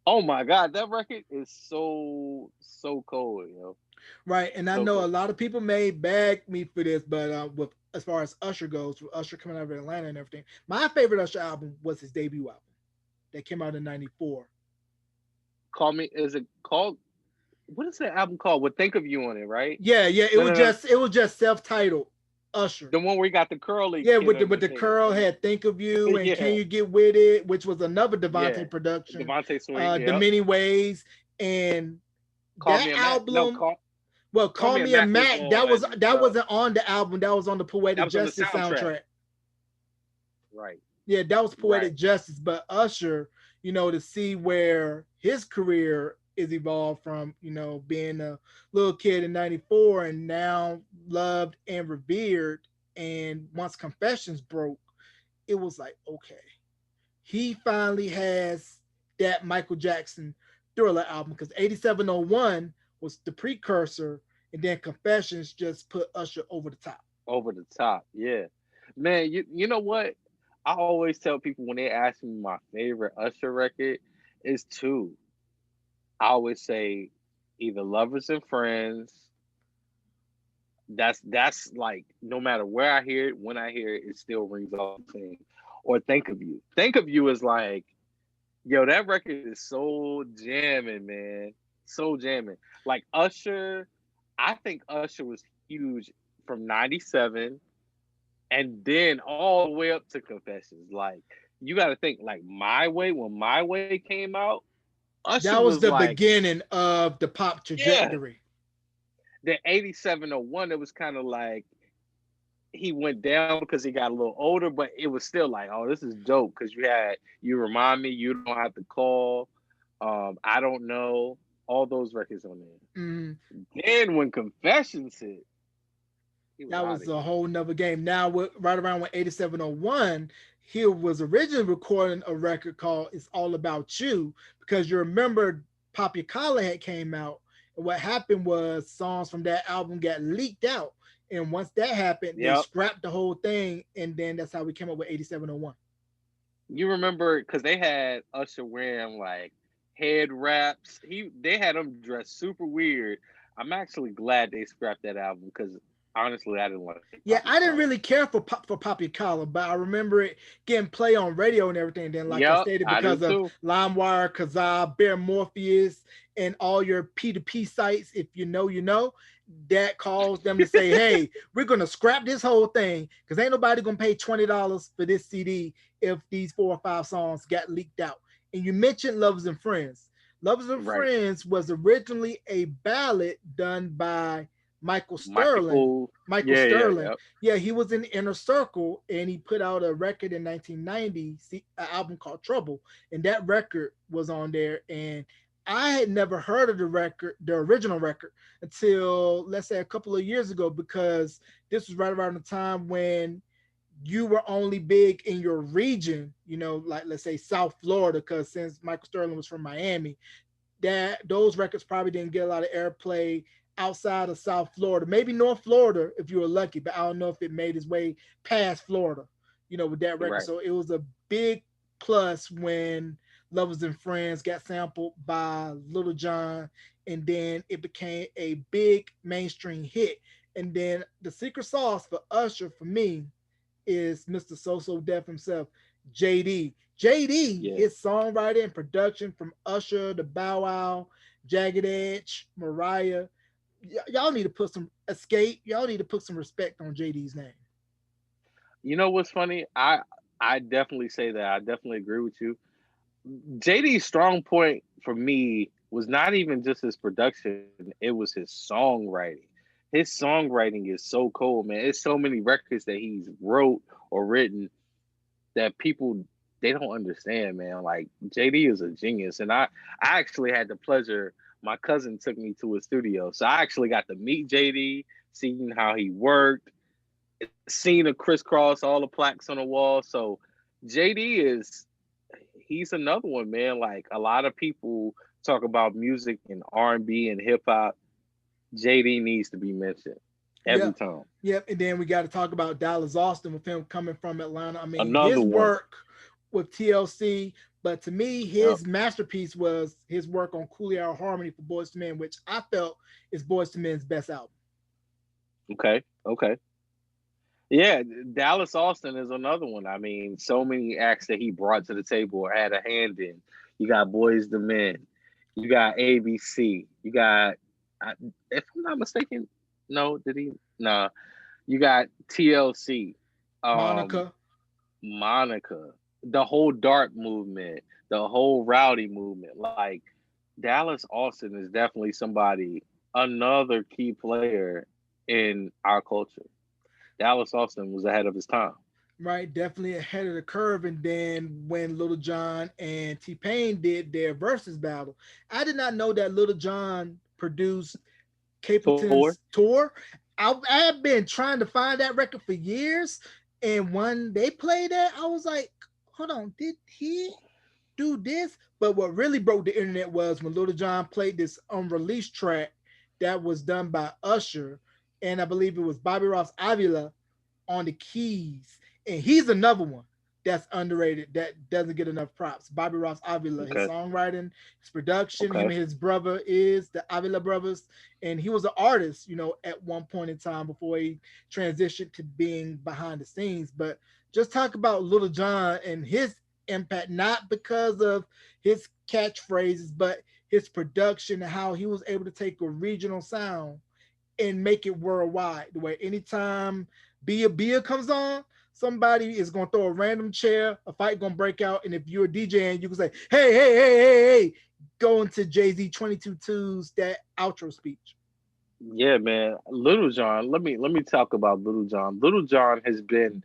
Oh my god, that record is so cold, yo. Right. And I So know a cold. lot of people may bag me for this, but with as far as Usher goes, with Usher coming out of Atlanta and everything, my favorite Usher album was his debut album that came out in '94. Call me is it called what is that album called? With Think of You on it, right? Yeah, yeah. It No, was no, no. just it was just self-titled Usher. The one where he got the curly Yeah, kid with the underneath. curl had "Think of You" and "Can Yeah, You Get With It," which was another yeah. Devontae production. Devontae Swing, The yep. Many Ways and Call that Me a Mac. No, album. Well, Call "Call Me a Me a Mac was Mac." That was on that wasn't on the album. That was on the that Poetic was on the Justice soundtrack. soundtrack. Right. Yeah, that was Right. Poetic Justice. But Usher, to see where his career is evolved from, being a little kid in '94 and now loved and revered. And once Confessions broke, it was like, okay, he finally has that Michael Jackson Thriller album because 8701 was the precursor and then Confessions just put Usher over the top. Over the top. Yeah. Man, you know what? I always tell people when they ask me my favorite Usher record is two. I always say either Lovers and Friends. That's like no matter where I hear it, when I hear it, it still rings off the same. Or Think of You. Think of You is like, yo, that record is so jamming, man. So jamming. Like Usher, I think Usher was huge from 97 and then all the way up to Confessions. Like you got to think like My Way, when My Way came out, Usher That was was the like, beginning of the pop yeah. trajectory. The 8701, it was kind of like he went down because he got a little older, but it was still like, oh, this is dope because you remind me, you don't have to call, I don't know, all those records on there. Mhm. Then when Confessions hit, he was That out was of a here. whole nother game. Now, right around when 8701, he was originally recording a record called "It's All About You" because you remember Poppy Collar had came out, and what happened was songs from that album got leaked out, and once that happened, they Yep. scrapped the whole thing, and then that's how we came up with 8701. You remember because they had Usher wearing like head wraps. They had him dressed super weird. I'm actually glad they scrapped that album because honestly, I didn't like Yeah, Poppy I didn't Collar. really care for Poppy Collar, but I remember it getting play on radio and everything. Then, like I Yep, stated, I do because of too. LimeWire, Kazaa, Bear Morpheus, and all your P2P sites, if you know, you know, that caused them to say, "Hey, we're gonna scrap this whole thing because ain't nobody gonna pay $20 for this CD if these 4 or 5 songs got leaked out." And you mentioned Lovers and Friends. Lovers and Right. Friends was originally a ballad done by Michael Sterling. Michael. Michael Yeah, yeah, Sterling. yeah. Yeah, he was in Inner Circle and he put out a record in 1990, an album called Trouble. And that record was on there. And I had never heard of the record, the original record, until let's say a couple of years ago, because this was right around the time when you were only big in your region, you know, like let's say South Florida, because since Michael Sterling was from Miami, that those records probably didn't get a lot of airplay outside of South Florida, maybe North Florida if you were lucky, but I don't know if it made its way past Florida, you know, with that record. Right. So it was a big plus when Lovers and Friends got sampled by Little John, and then it became a big mainstream hit. And then the secret sauce for Usher for me is Mr. So Def himself, JD. JD, Yeah. his songwriting and production from Usher to Bow Wow, Jagged Edge, Mariah. Y'all need to put some Escape. Y'all need to put some respect on JD's name. You know what's funny? I definitely say that. I definitely agree with you. JD's strong point for me was not even just his production, it was his songwriting. His songwriting is so cool, man. It's so many records that he's wrote or written that people they don't understand, man. Like JD is a genius, and I actually had the pleasure. My cousin took me to his studio, so I actually got to meet JD, seeing how he worked, seeing the crisscross, all the plaques on the wall. So JD is he's another one, man. Like a lot of people talk about music and R&B and hip hop. JD needs to be mentioned every Yep. time. Yep. And then we got to talk about Dallas Austin with him coming from Atlanta. I mean, Another his one. work with TLC, but to me, Yep. his masterpiece was his work on Coolio Harmony for Boys to Men, which I felt is Boys to Men's best album. Okay. Okay. Yeah, Dallas Austin is another one. I mean, so many acts that he brought to the table or had a hand in. You got Boys the Men, you got ABC, you got, if I'm not mistaken, no, did he? Nah, you got TLC, um, Monica. Monica, the whole Dark movement, the whole Rowdy movement. Like Dallas Austin is definitely somebody, another key player in our culture. Dallas Austin was ahead of his time. Right, definitely ahead of the curve. And then when Little John and T Pain did their versus battle, I did not know that Little John produced Tour. Capleton's tour. I have been trying to find that record for years, and when they played that, I was like, "Hold on, did he do this?" But what really broke the internet was when Little John played this unreleased track that was done by Usher, and I believe it was Bobby Ross Avila on the keys. And he's another one that's underrated that doesn't get enough props. Bobby Ross Avila, his Okay. songwriting, his production, him Okay. and his brother is the Avila brothers. And he was an artist, at one point in time before he transitioned to being behind the scenes. But just talk about Little John and his impact, not because of his catchphrases, but his production and how he was able to take a regional sound and make it worldwide. The way anytime Bia Bia comes on, somebody is gonna throw a random chair, a fight gonna break out, and if you're a DJ and you can say, hey, go into Jay-Z 22's that outro speech. Yeah, man. Little John. Let me talk about Little John. Little John has been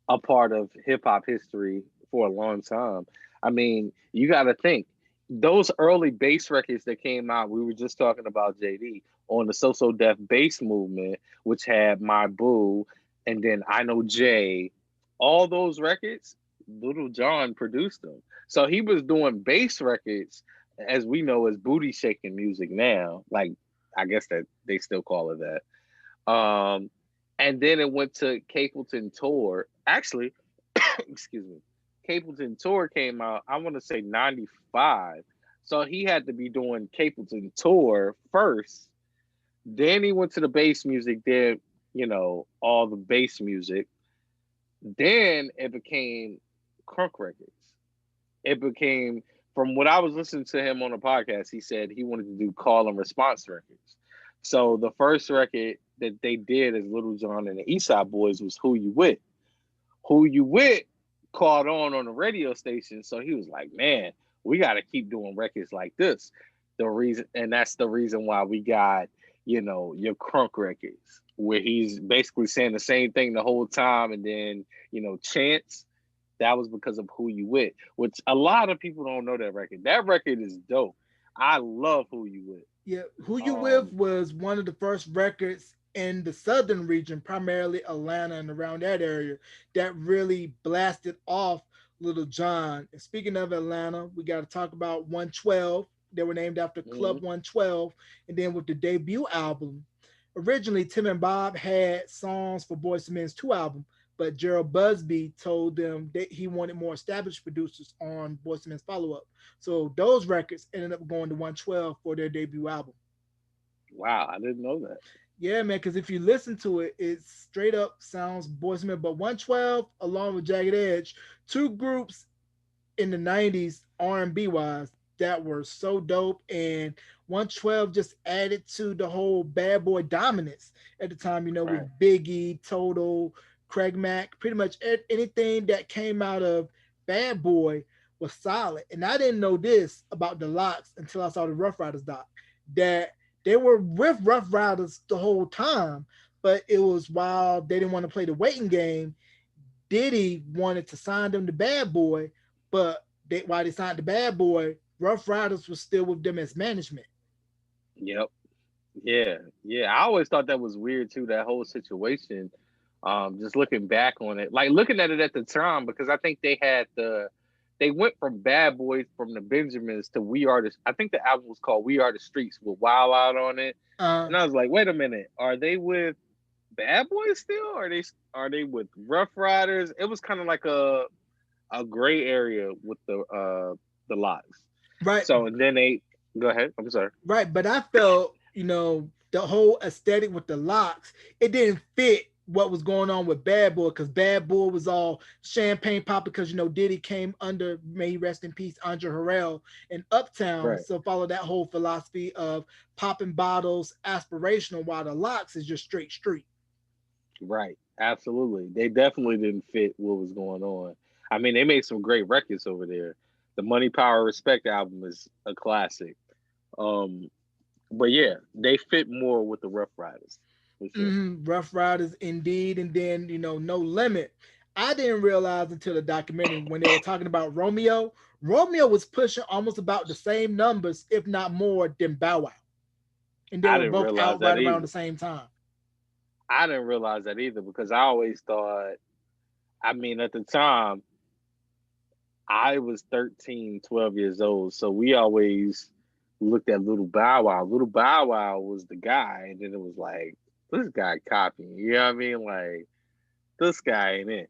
a part of hip hop history for a long time. I mean, you got to think those early bass records that came out. We were just talking about JD on the So So Def bass movement, which had My Boo, and then I Know Jay. All those records, Little John produced them. So he was doing bass records, as we know, as booty shaking music now. Like I guess that they still call it that. And then it went to Capleton Tour. Actually, excuse me, Capleton Tour came out, I want to say 95. So he had to be doing Capleton Tour first. Then he went to the bass music, did, all the bass music. Then it became Crunk Records. It became, from what I was listening to him on the podcast, he said he wanted to do call and response records. So the first record that they did as Little John and the Eastside Boys was Who You With. Who You With caught on the radio station. So he was like, man, we got to keep doing records like this. And that's the reason why we got, your Crunk records, where he's basically saying the same thing the whole time. And then, Chance, that was because of Who You With, which a lot of people don't know that record. That record is dope. I love Who You With. Yeah, Who You With was one of the first records in the southern region, primarily Atlanta and around that area, that really blasted off Little John. And speaking of Atlanta, we got to talk about 112. They were named after Club Mhm. 112. And then with the debut album, originally Tim and Bob had songs for Boyz II Men's 2 album, but Gerald Busby told them that he wanted more established producers on Boyz II Men's follow-up. So those records ended up going to 112 for their debut album. Wow, I didn't know that. Yeah, man, because if you listen to it, it straight up sounds Boyz II Men. But 112, along with Jagged Edge, two groups in the 90s, R&B wise, that were so dope. And 112 just added to the whole bad boy dominance at the time, with Right. Biggie, Total, Craig Mack, pretty much anything that came out of Bad Boy was solid. And I didn't know this about the Locks until I saw the Rough Riders doc, that they were with Rough Riders the whole time, but it was while they didn't want to play the waiting game. Diddy wanted to sign them to Bad Boy, but while they signed the Bad Boy, Rough Riders was still with them as management. Yep. Yeah. Yeah. I always thought that was weird too, that whole situation. Just looking back on it, like looking at it at the time, because I think they went from Bad Boys from the Benjamins to We Are the, I think the album was called We Are the Streets with Wild Out on it. Uh, And I was like, wait a minute, are they with Bad Boys still? Or are they with Rough Riders? It was kind of like a gray area with the locks. right, So and then they go ahead. I'm sorry. right. But I felt, the whole aesthetic with the Locks, it didn't fit what was going on with Bad Boy, because Bad Boy was all champagne pop because Diddy came under, may he rest in peace, Andre Harrell and Uptown. Right. So follow that whole philosophy of popping bottles, aspirational, while the Locks is just straight street. Right. Absolutely. They definitely didn't fit what was going on. I mean, they made some great records over there. The Money Power Respect album is a classic. Um, but yeah, they fit more with the Rough Riders for sure. Rough Riders, indeed. And then, No Limit. I didn't realize until the documentary when they were talking about Romeo. Romeo was pushing almost about the same numbers, if not more, than Bow Wow. And they I were didn't both realize out that right around either. the same time. I didn't realize that either because I always thought, I mean, at the time, I was 13, 12 years old. So we always looked at Little Bow Wow. Little Bow Wow was the guy, and then it was like this guy copying. You know what I mean? Like this guy ain't it.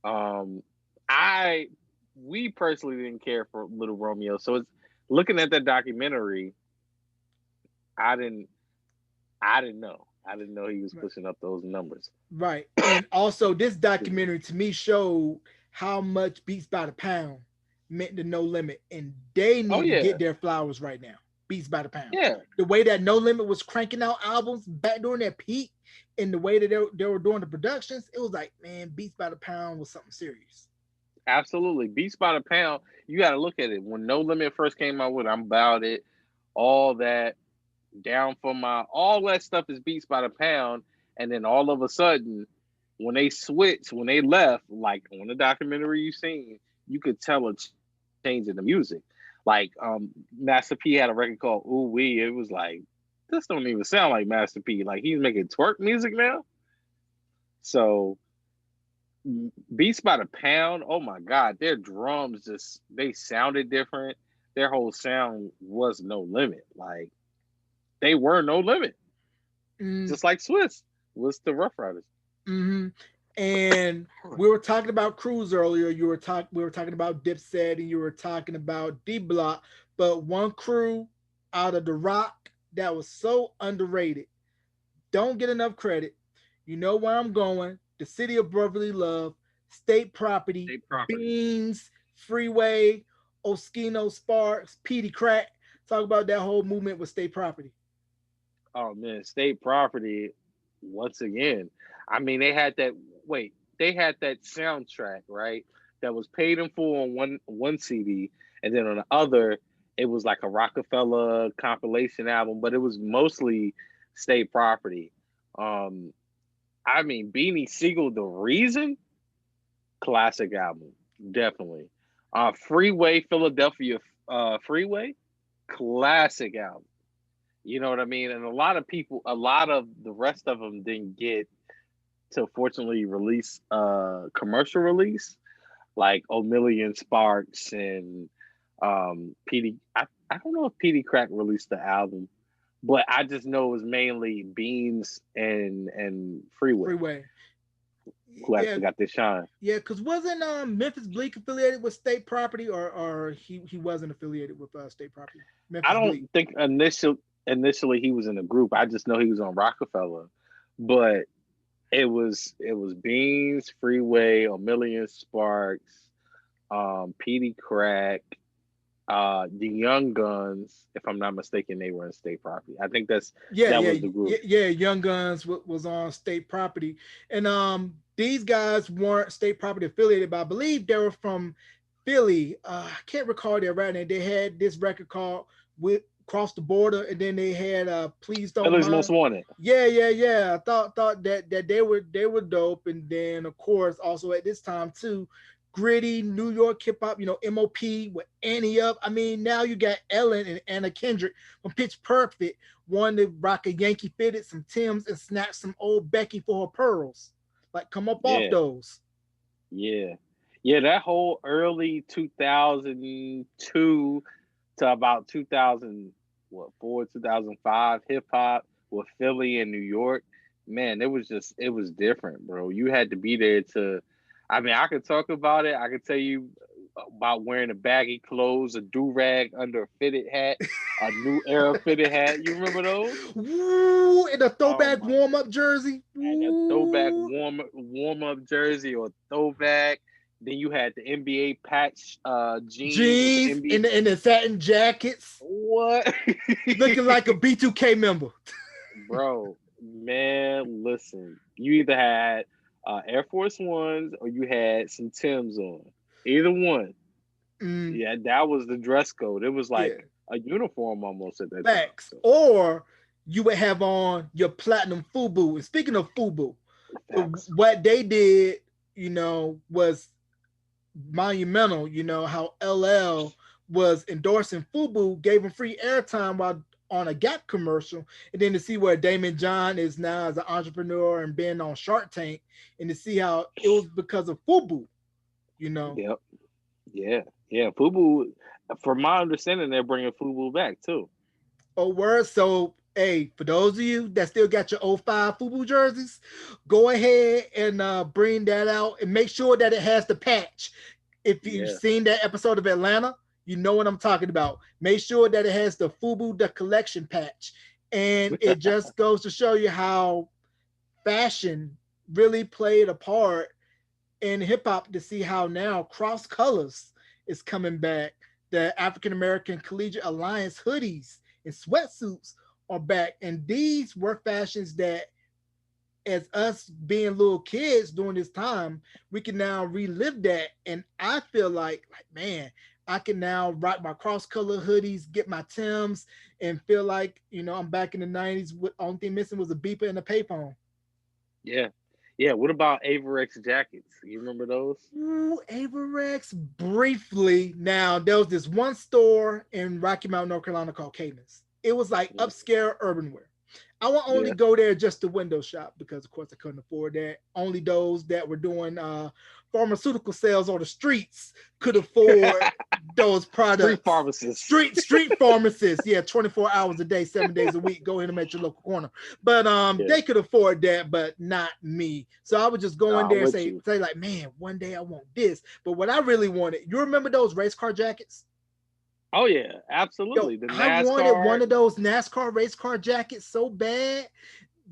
Um, I we personally didn't care for Little Romeo, so it's looking at that documentary. I didn't I didn't know. I didn't know he was pushing up those numbers. Right. And also this documentary to me showed how much Beats by the Pound meant to No Limit. And they Oh need to yeah, get their flowers right now. Beats by the Pound. yeah, The way that No Limit was cranking out albums back during their peak and the way that they were doing the productions, it was like, man, Beats by the Pound was something serious. absolutely. Beats by the pound. You got to look at it. When No Limit first came out with "I'm About It," all that down for my all that stuff is Beats by the pound, and then all of a sudden, when they switched, when they left, like on the documentary you seen, you could tell a change in the music. Like Master P had a record called "Ooh Wee." It was like this don't even sound like Master P. Like he's making twerk music now. So Beats by the Pound, oh my God, their drums just they sounded different. Their whole sound was no limit. Like they were no limit. Mm, Just like Swiss was the Rough Riders. hmm And we were talking about Cruz earlier. We were talking about Dipset, and you were talking about D Block. But one crew out of the Rock that was so underrated, don't get enough credit. You know where I'm going? The City of Brotherly Love, State Property, State Property. Beans, Freeway, Oskino Sparks, Petey Crack. Talk about that whole movement with State Property. Oh man, State Property once again. I mean, they had that soundtrack, right? That was paid in full on one CD, and then on the other, it was like a Rockefeller compilation album, but it was mostly State Property. Um, I mean, Beanie Siegel, The Reason, classic album, definitely. Freeway, Philadelphia, Freeway, classic album. You know what I mean? And a lot of the rest of them didn't get to fortunately release commercial release, like O'Million Sparks and PD. I don't know if PD Crack released the album, but I just know it was mainly Beans and Freeway Freeway. who Yeah, actually got this shine. yeah, because wasn't Memphis Bleak affiliated with State Property, or he wasn't affiliated with State Property? I Memphis Bleak. don't think initially he was in a group. I just know he was on Rockefeller, but it was Beans, Freeway, A Million Sparks, PD Crack, the Young Guns. If I'm not mistaken, they were in State Property. I think Yeah, that yeah, was the group. yeah. Young Guns was on State Property, and these guys weren't State Property affiliated, but I believe they were from Philly. I can't recall their right name. They had this record called "With Cross the Border," and then they had "Please Don't Philly's Most Mind." Wanted. Yeah. I thought that they were dope, and then of course also at this time too, gritty New York hip hop. MOP with Annie Up. I mean, now you got Ellen and Anna Kendrick from Pitch Perfect, one to rock a Yankee fitted, some Tims, and snatch some old Becky for her pearls. Like, come up off Yeah, those. yeah, yeah. That whole early 2002 to about 2000, what 2005 hip hop with Philly and New York. Man, it was different, bro. You had to be there to. I mean, I could talk about it. I could tell you about wearing a baggy clothes, a do rag under a fitted hat, a new era fitted hat. You remember those? Woo! In a Oh throwback my warm up jersey. and a throwback Woo! warm up jersey or throwback. Then you had the NBA patch jeans with the Jeans NBA. and the satin jackets, What? looking like a B2K member. Bro, man, listen. You either had Air Force Ones or you had some Tims on. Either one. Mm, Yeah, that was the dress code. It was yeah, like a uniform almost at that time. facts. So Or you would have on your platinum FUBU. And speaking of FUBU, facts. what they did, was monumental. How LL was endorsing FUBU, gave him free airtime while on a Gap commercial, and then to see where Damon John is now as an entrepreneur and being on Shark Tank, and to see how it was because of FUBU. You know, Yep. Yeah. Yeah. Fubu, from my understanding, they're bringing Fubu back too. Oh, word. So, hey, for those of you that still got your '05 FUBU jerseys, go ahead and bring that out and make sure that it has the patch. If you've Yeah. seen that episode of Atlanta, you know what I'm talking about. Make sure that it has the FUBU the collection patch, and it just goes to show you how fashion really played a part in hip hop. To see how now cross colors is coming back. The African American Collegiate Alliance hoodies and sweatsuits are back, and these were fashions that, as us being little kids during this time, we can now relive that. And I feel like man, I can now rock my cross color hoodies, get my Tims, and feel like I'm back in the '90s. With only thing missing was a beeper and a payphone. Yeah. Yeah. What about Averex jackets? You remember those? Ooh, Averex briefly. Now there was this one store in Rocky Mount, North Carolina called Caymans. It was like Mm. upscale urban wear. I would only Yeah. go there just to window shop because, of course, I couldn't afford that. Only those that were doing pharmaceutical sales on the streets could afford those Street products. pharmacists. Street pharmacists, yeah, 24 hours a day, 7 days a week. Go in them at your local corner. But Yeah. they could afford that, but not me. So I would just go in Nah, I'm there and with say, you. say like, man, one day I want this. But what I really wanted, you remember those race car jackets? Oh yeah, Yo, absolutely. The I wanted one NASCAR. of those NASCAR race car jackets so bad.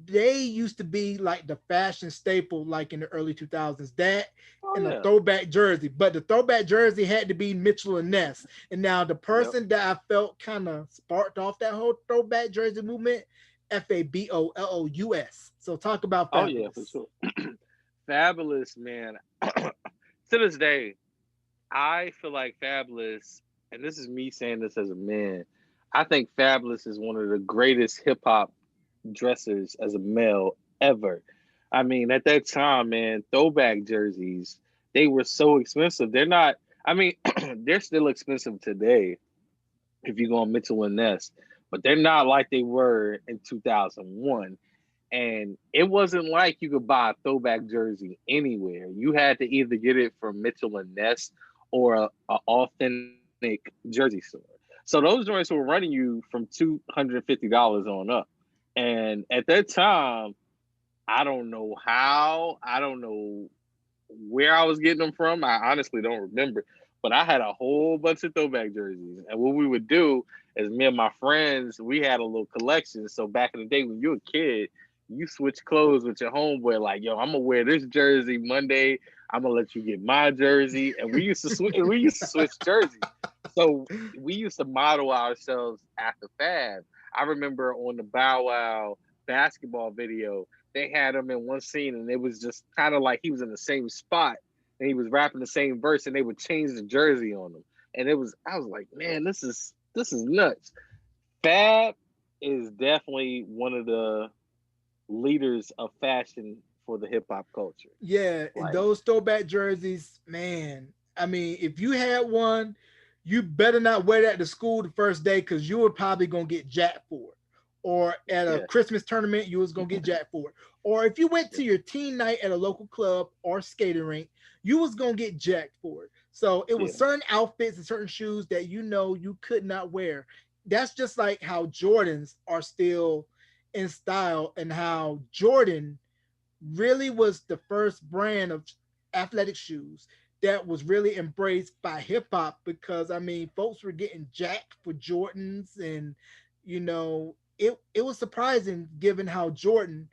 They used to be like the fashion staple, like in the early 2000s. That Oh and a yeah. throwback jersey, but the throwback jersey had to be Mitchell and Ness. And now the Yep. person that I felt kind of sparked off that whole throwback jersey movement, Fabolous. So talk about Oh yeah, for Fabulous. sure. Fabulous, man. To this day, I feel like Fabulous, and this is me saying this as a man, I think Fabulous is one of the greatest hip hop dressers as a male ever. I mean, at that time, man, throwback jerseys, they were so expensive. They're not, I mean, they're still expensive today if you go on Mitchell and Ness, but they're not like they were in 2001. And it wasn't like you could buy a throwback jersey anywhere. You had to either get it from Mitchell and Ness or a authentic jersey store. So those joints were running you from $250 on up. And at that time, I don't know how, I don't know where I was getting them from. I honestly don't remember. But I had a whole bunch of throwback jerseys. And what we would do is me and my friends, we had a little collection. So back in the day when you were a kid, you switch clothes with your homeboy, like, yo, I'm gonna wear this jersey Monday. I'm gonna let you get my jersey. And we used to switch jerseys. So we used to model ourselves after Fab. I remember on the Bow Wow basketball video, they had him in one scene and it was just kind of like he was in the same spot and he was rapping the same verse and they would change the jersey on him. And I was like, man, this is nuts. Fab is definitely one of the leaders of fashion for the hip hop culture. Yeah, and Like, those throwback jerseys, man. I mean, if you had one, you better not wear that to school the first day because you were probably gonna get jacked for it. Or at a yeah, Christmas tournament, you was gonna get jacked for it. Or if you went to yeah, your teen night at a local club or skating rink, you was gonna get jacked for it. So it was yeah, certain outfits and certain shoes that you could not wear. That's just like how Jordans are still in style and how Jordan really was the first brand of athletic shoes that was really embraced by hip hop because I mean folks were getting jacked for Jordans and it was surprising given how Jordan,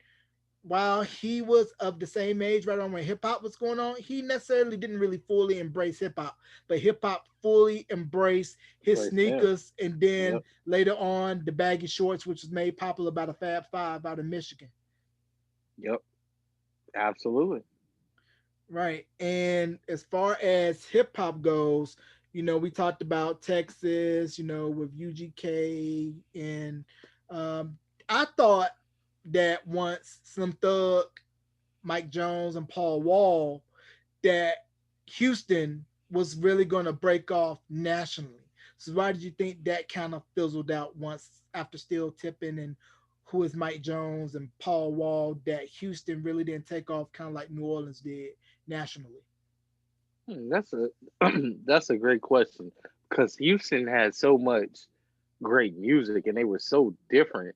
while he was of the same age right on when hip hop was going on, he necessarily didn't really fully embrace hip hop, but hip hop fully embraced his embrace him. sneakers and then Yep, later on the baggy shorts, which was made popular by the Fab Five out of Michigan. yep, absolutely. Right. And as far as hip hop goes, we talked about Texas, with UGK. And um, I thought that once Slim Thug, Mike Jones, and Paul Wall, that Houston was really going to break off nationally. So why did you think that kind of fizzled out once after Steel Tipping and who is Mike Jones and Paul Wall, that Houston really didn't take off kind of like New Orleans did nationally? That's a that's a great question because Houston had so much. great music, and they were so different.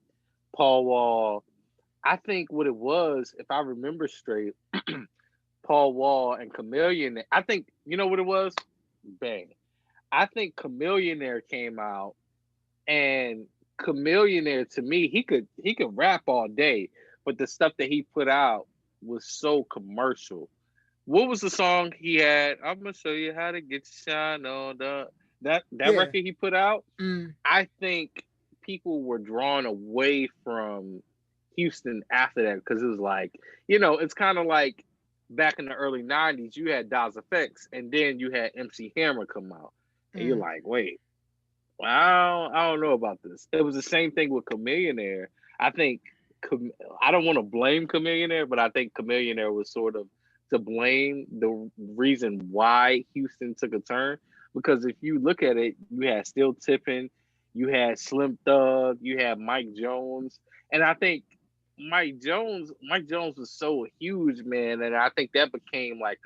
Paul Wall, I think what it was, if I remember straight, Paul Wall and Chameleon. I think you know what it was. Bang. I think Chameleonaire came out, and Chameleonaire to me, he could rap all day, but the stuff that he put out was so commercial. What was the song he had? I'm gonna show you how to get shine on the that Yeah. record he put out. Mm, I think people were drawn away from Houston after that because it was like, it's kind of like back in the early '90s, you had Daz Effects, and then you had MC Hammer come out, and you're mm. like, wait, well, I don't know about this. It was the same thing with Chameleonaire. I think I don't want to blame Chameleonaire, but I think Chameleonaire was sort of to blame the reason why Houston took a turn. Because if you look at it, you had Still Tipping, you had Slim Thug, you had Mike Jones, and I think Mike Jones was so huge, man, and I think that became like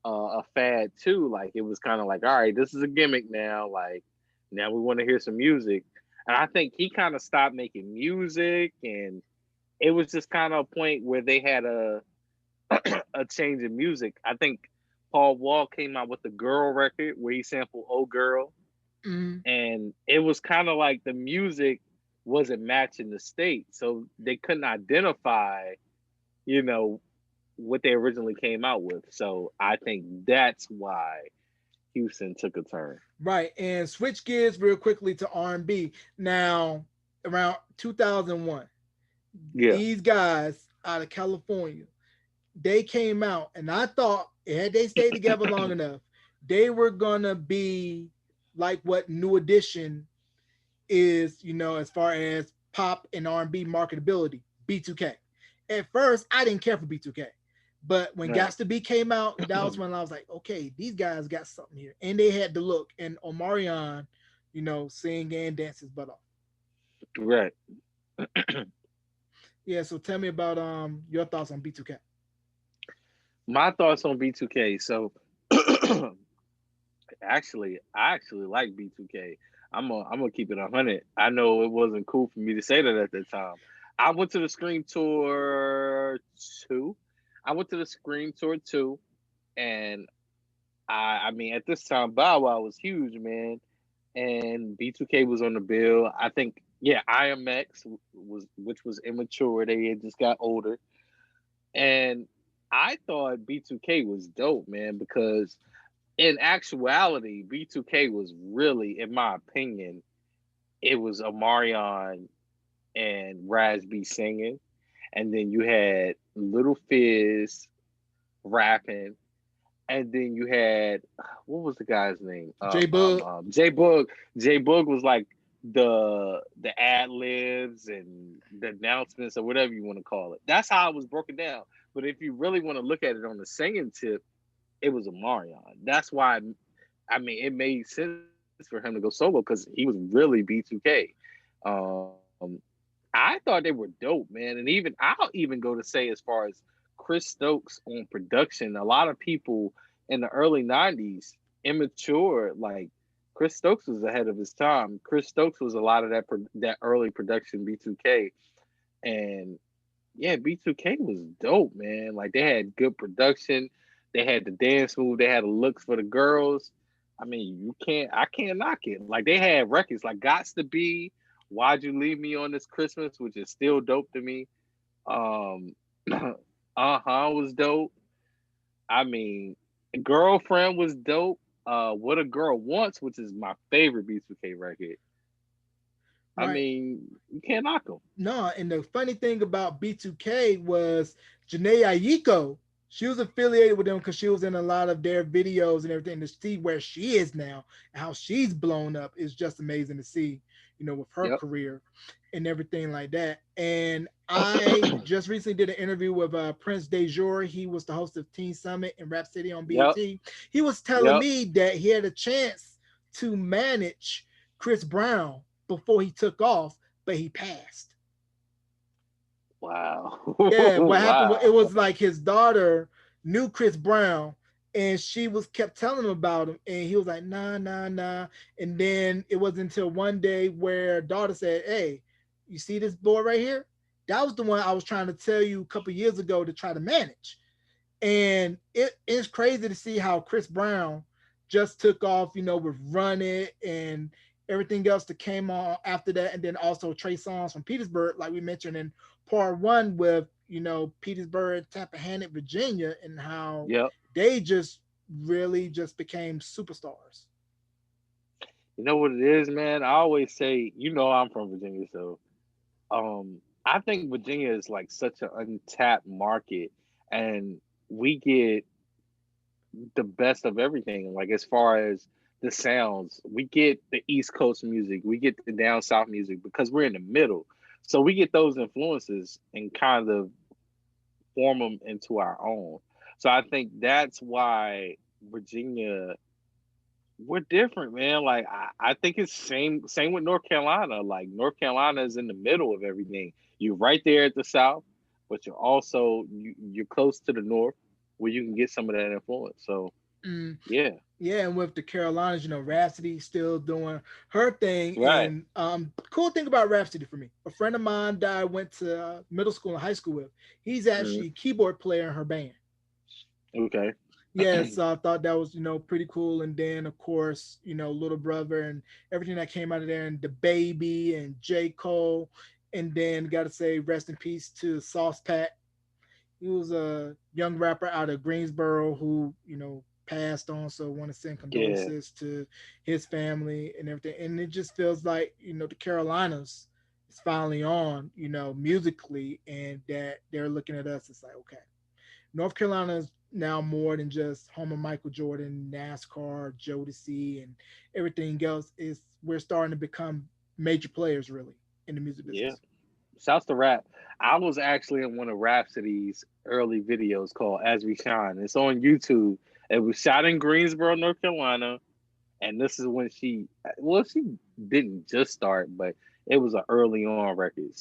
a fad too. Like it was kind of like, all right, this is a gimmick now. Like now we want to hear some music, and I think he kind of stopped making music, and it was just kind of a point where they had a change in music. I think Paul Wall came out with the Girl record where he sampled "Oh Girl," Mm, and it was kind of like the music wasn't matching the state, so they couldn't identify, you know, what they originally came out with. So I think that's why Houston took a turn. right. And switch gears real quickly to R&B. Now, around 2001, Yeah. these guys out of California, they came out, and I thought had they stayed together long enough, they were gonna be like what New Edition is, as far as pop and R&B marketability, B2K. At first, I didn't care for B2K. But when Right. Gots to Be came out, that was when I was like, okay, these guys got something here. And they had the look. And Omarion, sing and dance his butt off. Right. Yeah, so tell me about your thoughts on B2K. My thoughts on B2K. So I actually like B2K. I'm gonna keep it 100. I know it wasn't cool for me to say that at the time. I went to the Scream Tour 2. I went to the Scream Tour 2, and I mean at this time Bow Wow was huge, man, and B2K was on the bill. I think, yeah, IMX was, which was immature. They had just got older, and I thought B2K was dope, man, because in actuality, B2K was really, in my opinion, it was Omarion and Raz B singing, and then you had Little Fizz rapping, and then you had, what was the guy's name? J Bug. J Boog. J Boog was like the ad libs and the announcements or whatever you want to call it. That's how it was broken down. But if you really want to look at it on the singing tip, it was a Marion. That's why, I mean, it made sense for him to go solo because he was really B2K. Um, I thought they were dope, man. And I'll even go to say, as far as Chris Stokes on production, a lot of people in the early '90s, immature, like Chris Stokes was ahead of his time. Chris Stokes was a lot of that early production B2K, and yeah, B2K was dope, man. Like they had good production, they had the dance move, they had the looks for the girls. I mean, I can't knock it. Like they had records like "Gots to Be," "Why'd You Leave Me on This Christmas," which is still dope to me. Um, was dope. I mean, Girlfriend was dope. What a Girl Wants, which is my favorite B2K record. I Right. mean, you can't knock them. No, and the funny thing about B2K was Janae Aiko. She was affiliated with them because she was in a lot of their videos and everything. To see where she is now and how she's blown up is just amazing to see, with her Yep. career and everything like that. And I just recently did an interview with Prince Dejour. He was the host of Teen Summit and Rap City on Yep. BET. He was telling Yep. me that he had a chance to manage Chris Brown before he took off, but he passed. Wow. Yeah, what happened? It Wow. was like his daughter knew Chris Brown, and she was kept telling him about him, and he was like, nah, nah, nah. And then it wasn't until one day where daughter said, hey, you see this boy right here? That was the one I was trying to tell you a couple years ago to try to manage. And it's crazy to see how Chris Brown just took off, with Run It and everything else that came on after that. And then also Trey Songz from Petersburg, like we mentioned in part one with, Petersburg, Tappahannock, Virginia, and how Yep. they just really just became superstars. You know what it is, man? I always say, I'm from Virginia, so I think Virginia is like such an untapped market, and we get the best of everything. Like as far as the sounds, we get the East Coast music, we get the down south music because we're in the middle. So we get those influences and kind of form them into our own. So I think that's why Virginia, we're different, man. Like I think it's same with North Carolina. Like North Carolina is in the middle of everything. You're right there at the south, but you're close to the north where you can get some of that influence. So Mm, yeah. yeah, and with the Carolinas, Rhapsody still doing her thing. Right. And cool thing about Rhapsody for me, a friend of mine that I went to middle school and high school with, he's Mhm. actually keyboard player in her band. Okay. Yeah, so I thought that was, pretty cool. And then of course, Little Brother and everything that came out of there, and the baby and J. Cole. And then gotta say rest in peace to Sauce Pat. He was a young rapper out of Greensboro who, passed on. So I want to send Yeah. condolences to his family and everything. And it just feels like, the Carolinas is finally on, musically, and that they're looking at us. It's like, okay, North Carolina is now more than just home of Michael Jordan, NASCAR, Jodeci, and everything else. Is we're starting to become major players really in the music Yeah. business. Shouts to rap. I was actually in one of Rhapsody's early videos called As We Shine. It's on YouTube. It was shot in Greensboro, North Carolina. And this is when she didn't just start, but it was an early on record.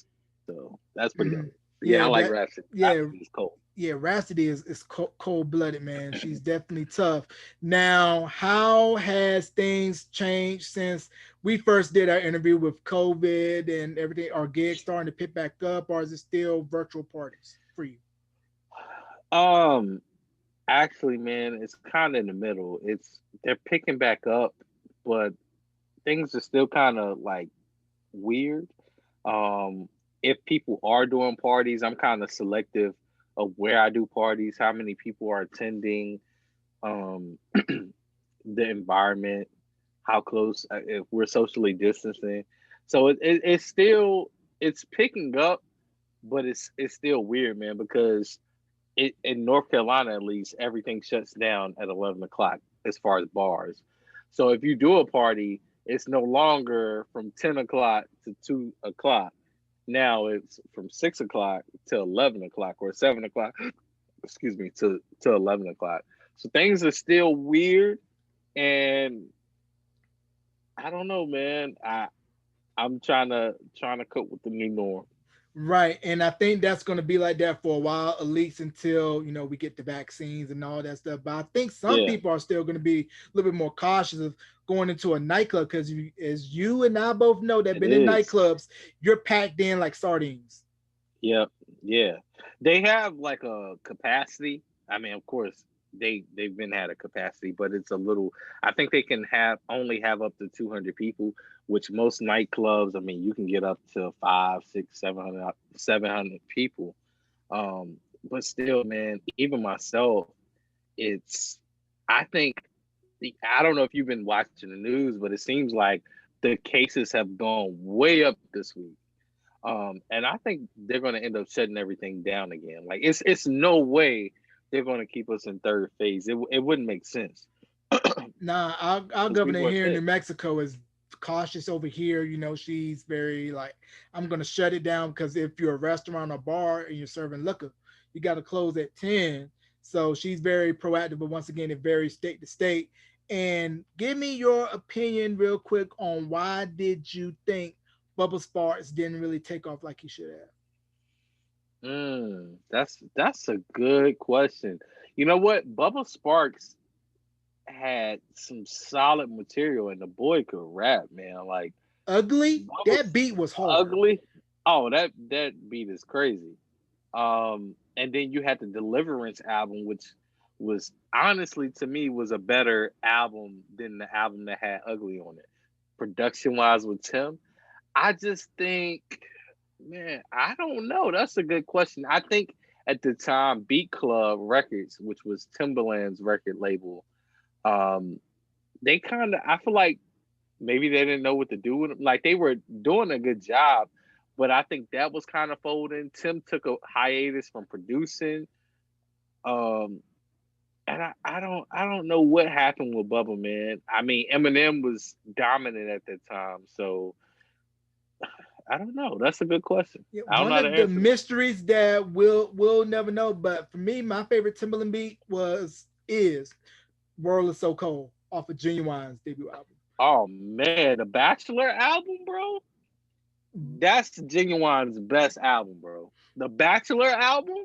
So that's pretty dope. Mhm. Yeah, I like Yeah, Rhapsody. yeah, Rhapsody is cold. Rhapsody is cold blooded, man. She's definitely tough. Now, how has things changed since we first did our interview with COVID and everything? Are gigs starting to pick back up, or is it still virtual parties for you? Um, Actually, man, it's kind of in the middle. They're picking back up, but things are still kind of like weird. Um, if people are doing parties, I'm kind of selective of where I do parties, how many people are attending, um, the environment, how close, if we're socially distancing. So it's picking up, but it's still weird, man, because in North Carolina at least everything shuts down at 11 o'clock as far as bars. So if you do a party, it's no longer from 10 o'clock to 2 o'clock. Now it's from 6 o'clock to 11 o'clock or 7 o'clock. Excuse me, to 11 o'clock. So things are still weird, and I don't know, man. I'm trying to cope with the new norm. Right. And I think that's going to be like that for a while, at least until, we get the vaccines and all that stuff. But I think some Yeah, people are still going to be a little bit more cautious of going into a nightclub because as you and I both know that it been in is. nightclubs, you're packed in like sardines. Yep. Yeah. They have like a capacity. I mean, of course, they've been at a capacity, but it's a little. I think they can have only have up to 200 people, which most nightclubs. I mean, you can get up to five, six, 700 people. But still, man, even myself, it's. I think I don't know if you've been watching the news, but it seems like the cases have gone way up this week. And I think they're going to end up shutting everything down again. Like it's no way they're going to keep us in third phase. It wouldn't make sense Nah, our because governor people are here in New sick. Mexico is cautious over here. She's very like, I'm gonna shut it down because if you're a restaurant or bar and you're serving liquor, you got to close at 10. So she's very proactive, but once again, it varies state to state. And give me your opinion real quick on why did you think Bubba Sparks didn't really take off like he should have? That's a good question. You know what? Bubba Sparks. had some solid material, and the boy could rap, man. Like Ugly, that Bubba's beat was hard. ugly. Oh, that beat is crazy. And then you had the Deliverance album, which was honestly to me was a better album than the album that had Ugly on it. Production wise with Tim, I just think, man, I don't know. That's a good question. I think at the time, Beat Club Records, which was Timbaland's record label, um, they kind of, I feel like maybe they didn't know what to do with them. Like they were doing a good job, but I think that was kind of folding. Tim took a hiatus from producing. Um, and I don't know what happened with Bubba, man. I mean, Eminem was dominant at that time, so I don't know. That's a good question. Yeah, I don't know one how to of the answer that. mysteries that we'll never know. But for me, my favorite Timbaland beat is "World is So Cold" off of Genuine's debut album. Oh man, the Bachelor album, bro. That's Genuine's best album, bro. The Bachelor album,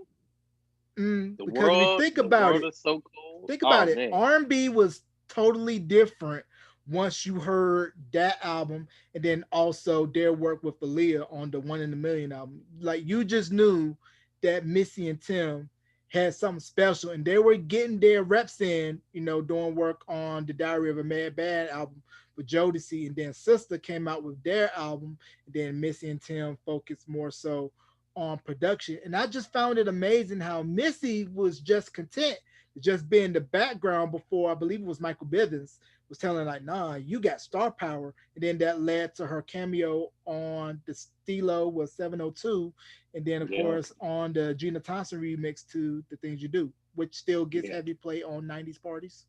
Because if you the world is so cold. think Oh about it, man, R&B was totally different once you heard that album, and then also their work with Aaliyah on the One in a Million album. Like you just knew that Missy and Tim had something special, and they were getting their reps in, doing work on the Diary of a Mad Bad album with Jodeci, and then Sister came out with their album, and then Missy and Tim focused more so on production. And I just found it amazing how Missy was just content to just be in the background before I believe it was Michael Bivins was telling like, nah, you got star power. And then that led to her cameo on the Stilo was 702. And then of yeah, course on the Gina Thompson remix to The Things You Do, which still gets yeah, heavy play on 90s parties.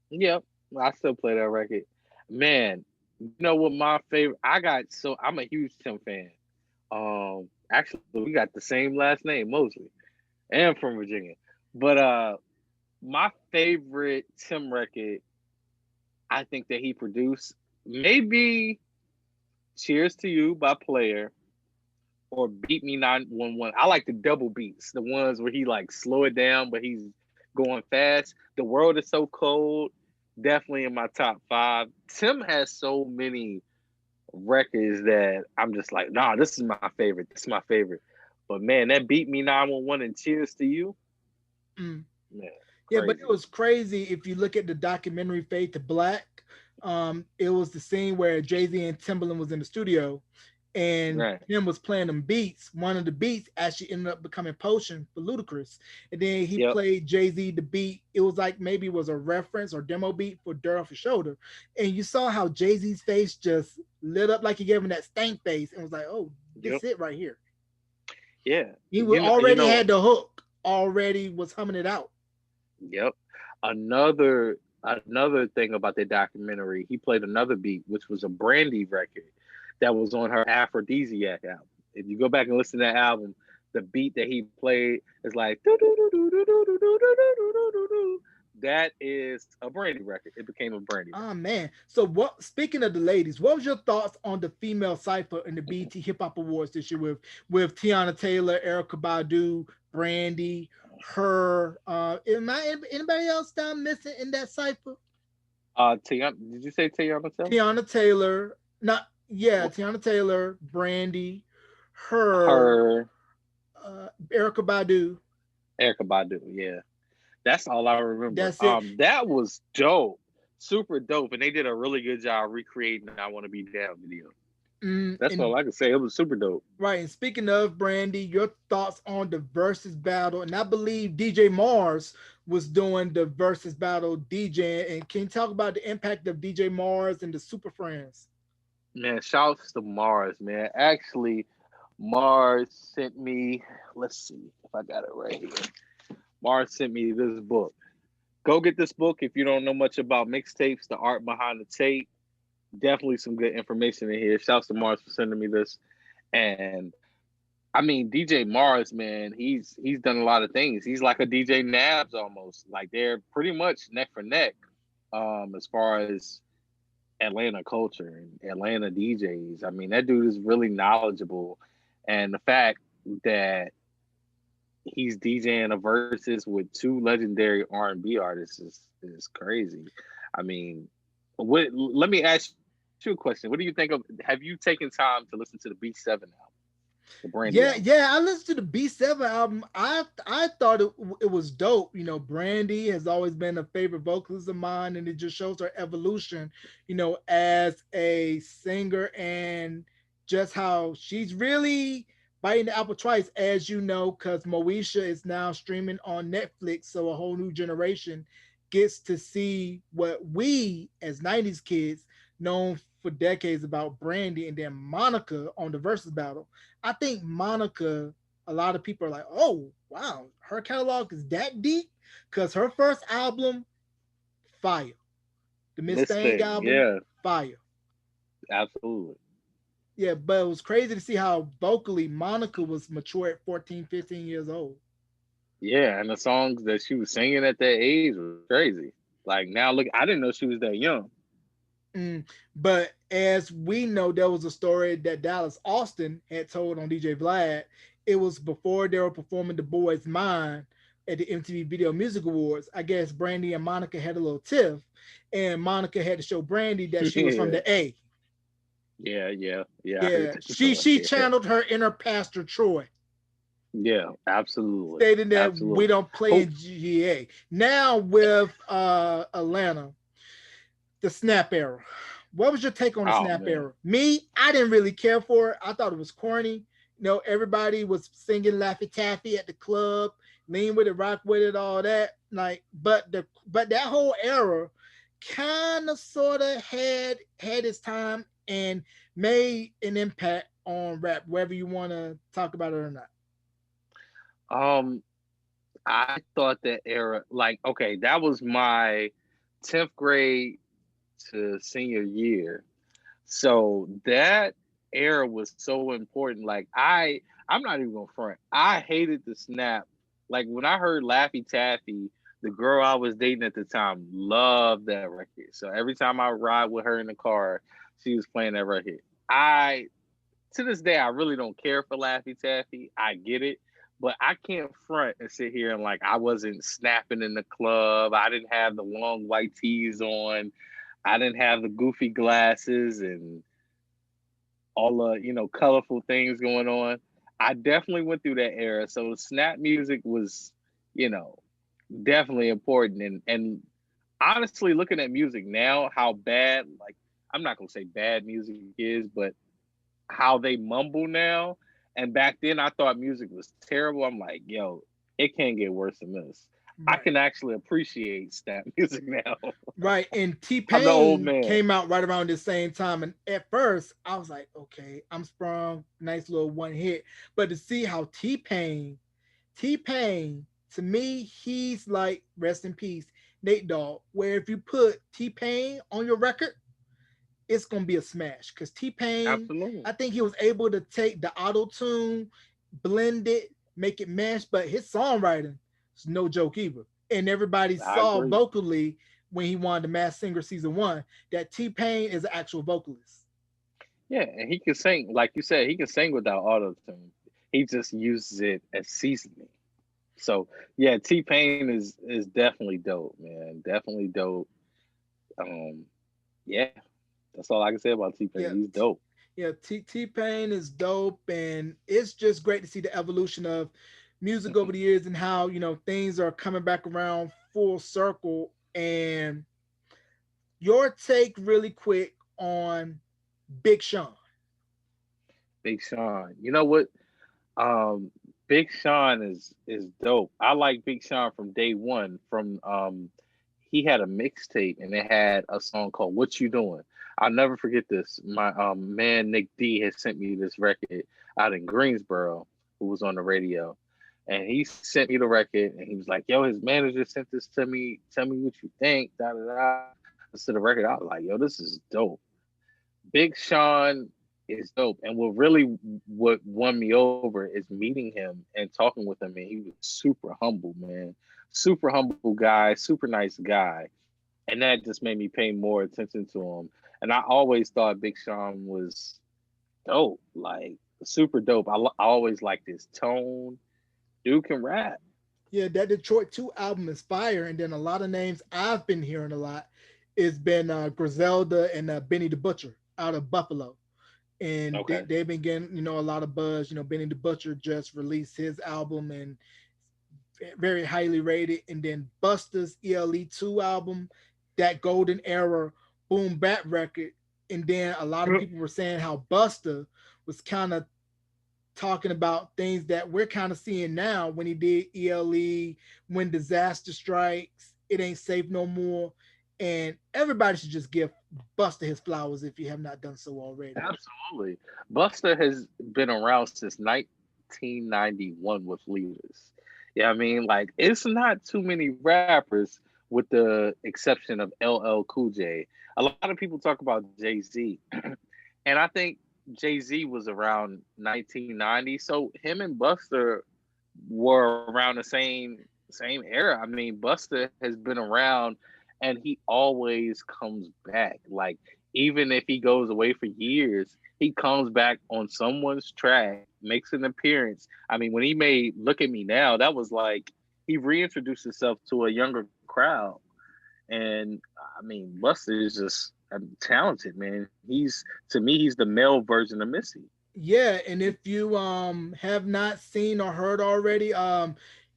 yeah. I still play that record, man. You know what my favorite? I'm a huge Tim fan. Actually, we got the same last name, Mosley, and from Virginia. But my favorite Tim record, I think that he produced, maybe "Cheers to You" by Player or "Beat Me 911." I like the double beats, the ones where he like slow it down, but he's going fast. "The World is So Cold," definitely in my top five. Tim has so many records that I'm just like, nah, this is my favorite. This is my favorite. But man, that "Beat Me 911" and "Cheers to You," Mm. man, Yeah, but it crazy. was crazy if you look at the documentary Fade to Black. It was the scene where Jay-Z and Timbaland was in the studio and Right. Tim was playing them beats. One of the beats actually ended up becoming Potion for Ludacris. And then he Yep. played Jay-Z the beat. It was like maybe it was a reference or demo beat for Dirt Off His Shoulder. And you saw how Jay-Z's face just lit up like he gave him that stank face and was like, oh, this Yep. is it right here. Yeah. He You already know. had the hook, already was humming it out. Yep. Another thing about the documentary, he played another beat, which was a Brandy record that was on her Aphrodisiac album. If you go back and listen to that album, the beat that he played is like do do do do do do do do do do do do do. That is a Brandy record. It became a Brandy Oh record. man. So what speaking of the ladies, what was your thoughts on the female cipher in the BT Hip Hop Awards this year with Tiana Taylor, Erica Badu, Brandy, her anybody else that I'm missing in that cipher? Tiana, did you say Tiana Taylor? Tiana Taylor, not yeah, Well, Tiana Taylor, Brandy, her, her, Erica Badu. Erica Badu. Yeah, that's all I remember. That's it. That was dope, super dope, and they did a really good job recreating "I Want to Be Down" video. That's all And I can say. It was super dope. right, and speaking of Brandy, your thoughts on the versus battle, and I believe DJ Mars was doing the versus battle DJ. And can you talk about the impact of DJ Mars and the Super Friends? Man, shouts to Mars, man. Actually, Mars sent me, let's see if I got it right here. Mars sent me this book. Go get this book if you don't know much about mixtapes, the art behind the tape. Definitely some good information in here. Shouts to Mars for sending me this. And I mean, DJ Mars, man, he's done a lot of things. He's like a DJ Nabs almost. Like they're pretty much neck for neck as far as Atlanta culture and Atlanta DJs. I mean, that dude is really knowledgeable. And the fact that he's DJing a verses with two legendary R&B artists is crazy. I mean, what? Let me ask you a question. What do you think of? Have you taken time to listen to the B7 album, the Brandy Yeah, album? yeah. I listened to the B7 album. I thought it was dope. You know, Brandy has always been a favorite vocalist of mine, and it just shows her evolution. You know, as a singer and just how she's really biting the apple twice, as you know, because Moesha is now streaming on Netflix, so a whole new generation gets to see what we as '90s kids known for decades about Brandy, and then Monica on the versus battle. I think Monica, a lot of people are like, oh, wow, her catalog is that deep? Because her first album, fire. The Miss This Thing thing, album, yeah, fire. absolutely. Yeah, but it was crazy to see how vocally Monica was mature at 14, 15 years old. Yeah, and the songs that she was singing at that age was crazy. Like now, look, I didn't know she was that young. Mm. But as we know, there was a story that Dallas Austin had told on DJ Vlad. It was before they were performing The Boy's Mind at the MTV Video Music Awards. I guess Brandy and Monica had a little tiff, and Monica had to show Brandy that she was from Yeah, the A. yeah. I heard Yeah, that she story. she Yeah, channeled her inner Pastor Troy, yeah, absolutely, stating that we absolutely. don't play Who? in GA. Now with Atlanta, the Snap era. What was your take on the Oh Snap man. era? Me, I didn't really care for it. I thought it was corny. You know, everybody was singing Laffy Taffy at the club, lean with it, rock with it, all that. Like, but that whole era kind of sort of had its time and made an impact on rap, whether you want to talk about it or not. Um, I thought that era, like, okay, that was my 10th grade to senior year. So that era was so important. Like I'm not even gonna front. I hated the snap. Like when I heard Laffy Taffy, the girl I was dating at the time loved that record. So every time I ride with her in the car, she was playing that record. I To this day I really don't care for Laffy Taffy. I get it. But I can't front and sit here and like I wasn't snapping in the club. I didn't have the long white tees on. I didn't have the goofy glasses and all the colorful things going on. I definitely went through that era, so snap music was you know definitely important. And honestly, looking at music now, how bad, like, I'm not gonna say bad music is, but how they mumble now. And back then I thought music was terrible. I'm like, yo, it can't get worse than this. I Right. can actually appreciate snap music now. Right. And T I'm the old Pain man. came out right around the same time. And at first, I was like, okay, I'm sprung, nice little one hit. But to see how T Pain, to me, he's like, rest in peace, Nate Dogg, where if you put T Pain on your record, it's going to be a smash. Because T Pain, Absolutely. I think he was able to take the auto tune, blend it, make it mesh, but his songwriting is no joke either. And everybody I saw agree. vocally when he won the Mass Singer season 1 that T Pain is an actual vocalist. Yeah, and he can sing, like you said, he can sing without auto tune. He just uses it as seasoning. So yeah, T Pain is definitely dope, man. Definitely dope. Um, yeah, that's all I can say about T Pain. Yeah, He's dope. yeah, T Pain is dope, and it's just great to see the evolution of music over the years and how things are coming back around full circle. And your take, really quick, on Big Sean. Big Sean. You know what? Um, Big Sean is dope. I like Big Sean from day one. From he had a mixtape and it had a song called "What You Doing." I'll never forget this. My man Nick D has sent me this record out in Greensboro, who was on the radio, and he sent me the record and he was like, "Yo, his manager sent this to me. Tell me what you think." Da da da. To the record, I was like, "Yo, this is dope." Big Sean is dope. And what won me over is meeting him and talking with him. And he was super humble, man. Super humble guy, super nice guy. And that just made me pay more attention to him. And I always thought Big Sean was dope, like super dope. I always liked his tone. Dude can rap. Yeah, that Detroit 2 album is fire. And then a lot of names I've been hearing a lot. It's been Griselda and Benny the Butcher out of Buffalo. And Okay. they've been getting, a lot of buzz. Benny the Butcher just released his album and very highly rated. And then Busta's ELE 2 album, that golden era boom bap record. And then a lot of people were saying how Busta was kind of talking about things that we're kind of seeing now when he did ELE, When Disaster Strikes, It Ain't Safe No More. And everybody should just give Busta his flowers if you have not done so already. Absolutely. Buster has been around since 1991 with Leaders. Yeah, I mean, like, it's not too many rappers, with the exception of LL Cool J. A lot of people talk about Jay Z, and I think Jay Z was around 1990. So him and Buster were around the same era. I mean, Buster has been around, and he always comes back. Like, even if he goes away for years, he comes back on someone's track, makes an appearance. I mean, when he made "Look at Me Now," that was like he reintroduced himself to a younger crowd. And I mean, Buster is just talented, man. He's, to me, he's the male version of Missy. Yeah, and if you have not seen or heard already,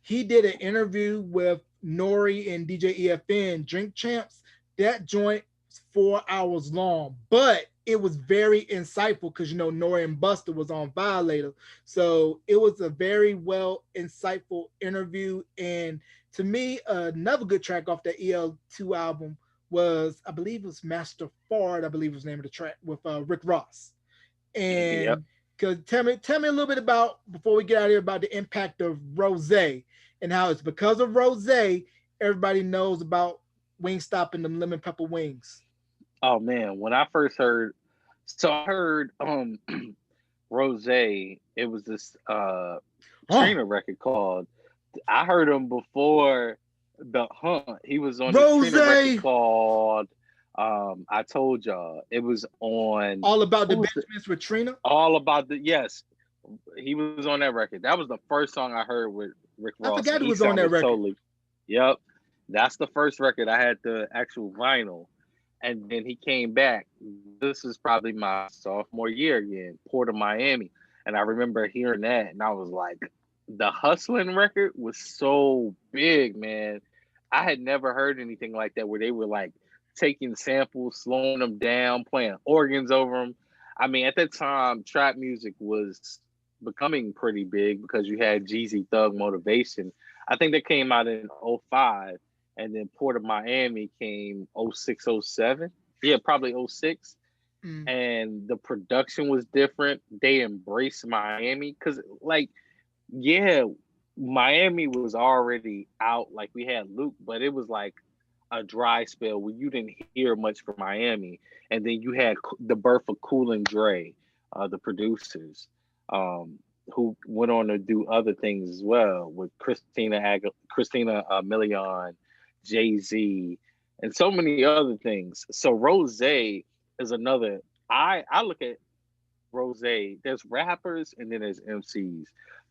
he did an interview with Nori and DJ EFN, Drink Champs. That joint is 4 hours long, but it was very insightful because Nori and Buster was on Violator, so it was a very well insightful interview. And to me, another good track off the EL2 album was, I believe it was Master Fard, I believe was the name of the track, with Rick Ross. Yep. And because tell me a little bit about, before we get out of here, about the impact of Rose and how it's because of Rose everybody knows about Wingstop and them lemon pepper wings. Oh man, when I first heard, so I heard Rose, it was this Oh, Trina record called, I heard him before the Hunt. He was on this Rose, Trina record called I Told Y'all. It was on, all about the who was the, Benjamins with Trina. All About the, yes. He was on that record. That was the first song I heard with Rick I Ross, forgot and it he was on that sounded record. totally, yep. That's the first record I had, the actual vinyl. And then he came back. This is probably my sophomore year again, Port of Miami. And I remember hearing that, and I was like, the Hustling record was so big, man. I had never heard anything like that, where they were like taking samples, slowing them down, playing organs over them. I mean, at that time, trap music was becoming pretty big because you had Jeezy Thug Motivation. I think that came out in '05, and then Port of Miami came '06, '07. Yeah, probably '06. Mm. And the production was different. They embraced Miami because, like, yeah, Miami was already out. Like, we had Luke, but it was like a dry spell where you didn't hear much from Miami. And then you had the birth of Cool and Dre, the producers, who went on to do other things as well, with Christina Milian, Jay Z, and so many other things. So Rose is another. I look at Rose. There's rappers and then there's MCs.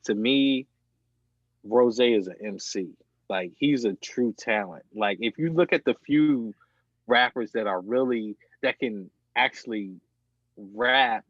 To me, Rose is an MC. Like, he's a true talent. Like, if you look at the few rappers that are really, that can actually rap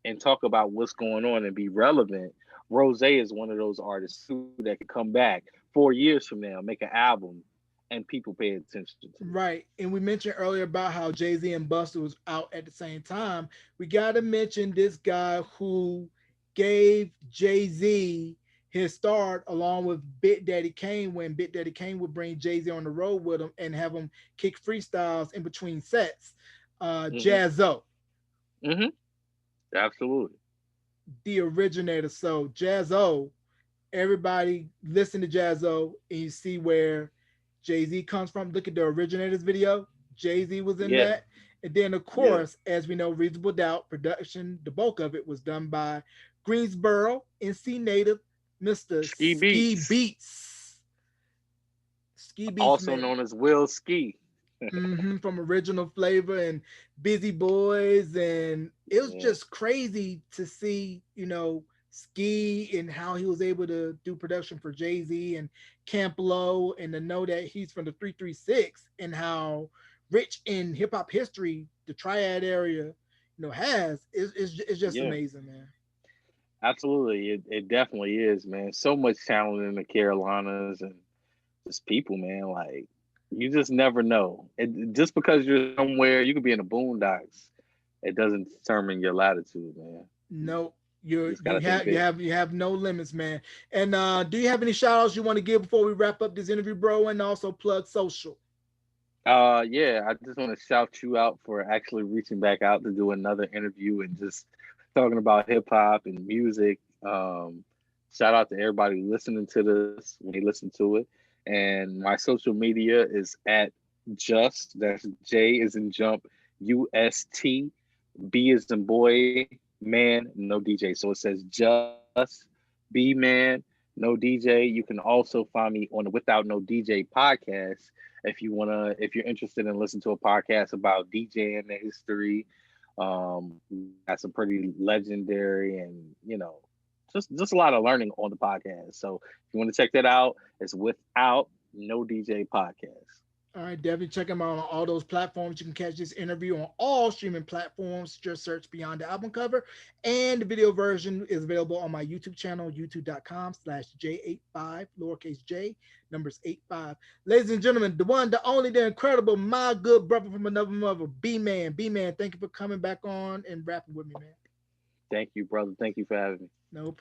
and talk about what's going on and be relevant, Rose is one of those artists too that can come back 4 years from now, make an album, and people pay attention to it. Right. And we mentioned earlier about how Jay-Z and Busta was out at the same time. We got to mention this guy who gave Jay-Z his start, along with Big Daddy Kane, when Big Daddy Kane would bring Jay-Z on the road with him and have him kick freestyles in between sets. Mm-hmm. Jaz-O, Mm-hmm. Absolutely. the originator. So Jaz-O, everybody listen to Jaz-O and you see where Jay-Z comes from. Look at the originators video. Jay-Z was in Yeah. that. And then, of Yeah. course, as we know, Reasonable Doubt production, the bulk of it was done by Greensboro, NC native, Mr. Ski Ski Beats, Beats. Ski Beats, also man. known as Will Ski. From Original Flavor and Busy Boys. And it was Yeah. just crazy to see, Ski and how he was able to do production for Jay-Z and Camp Lo, and to know that he's from the 336 and how rich in hip hop history the Triad area, has is just Yeah, amazing, man. absolutely. It definitely is, man. So much talent in the Carolinas and just people, man. Like you just never know. Just because you're somewhere, you could be in the boondocks. It doesn't determine your latitude, man. You No, just gotta think big. you have no limits, man. And do you have any shout outs you want to give before we wrap up this interview, bro? And also plug social. Yeah, I just want to shout you out for actually reaching back out to do another interview and just talking about hip hop and music. Shout out to everybody listening to this when they listen to it. And my social media is at just, that's J is in jump, UST, B is in boy, man, no DJ. So it says just B man, no DJ. You can also find me on the Without No DJ podcast if you're interested in listening to a podcast about DJing the history. Got some pretty legendary and just a lot of learning on the podcast. So if you want to check that out, it's Without No DJ podcast. All right, Devin, check him out on all those platforms. You can catch this interview on all streaming platforms. Just search Beyond the Album Cover. And the video version is available on my YouTube channel, youtube.com/J85, lowercase j, numbers 85. Ladies and gentlemen, the one, the only, the incredible, my good brother from another mother, B-Man. B-Man, thank you for coming back on and rapping with me, man. Thank you, brother. Thank you for having me. No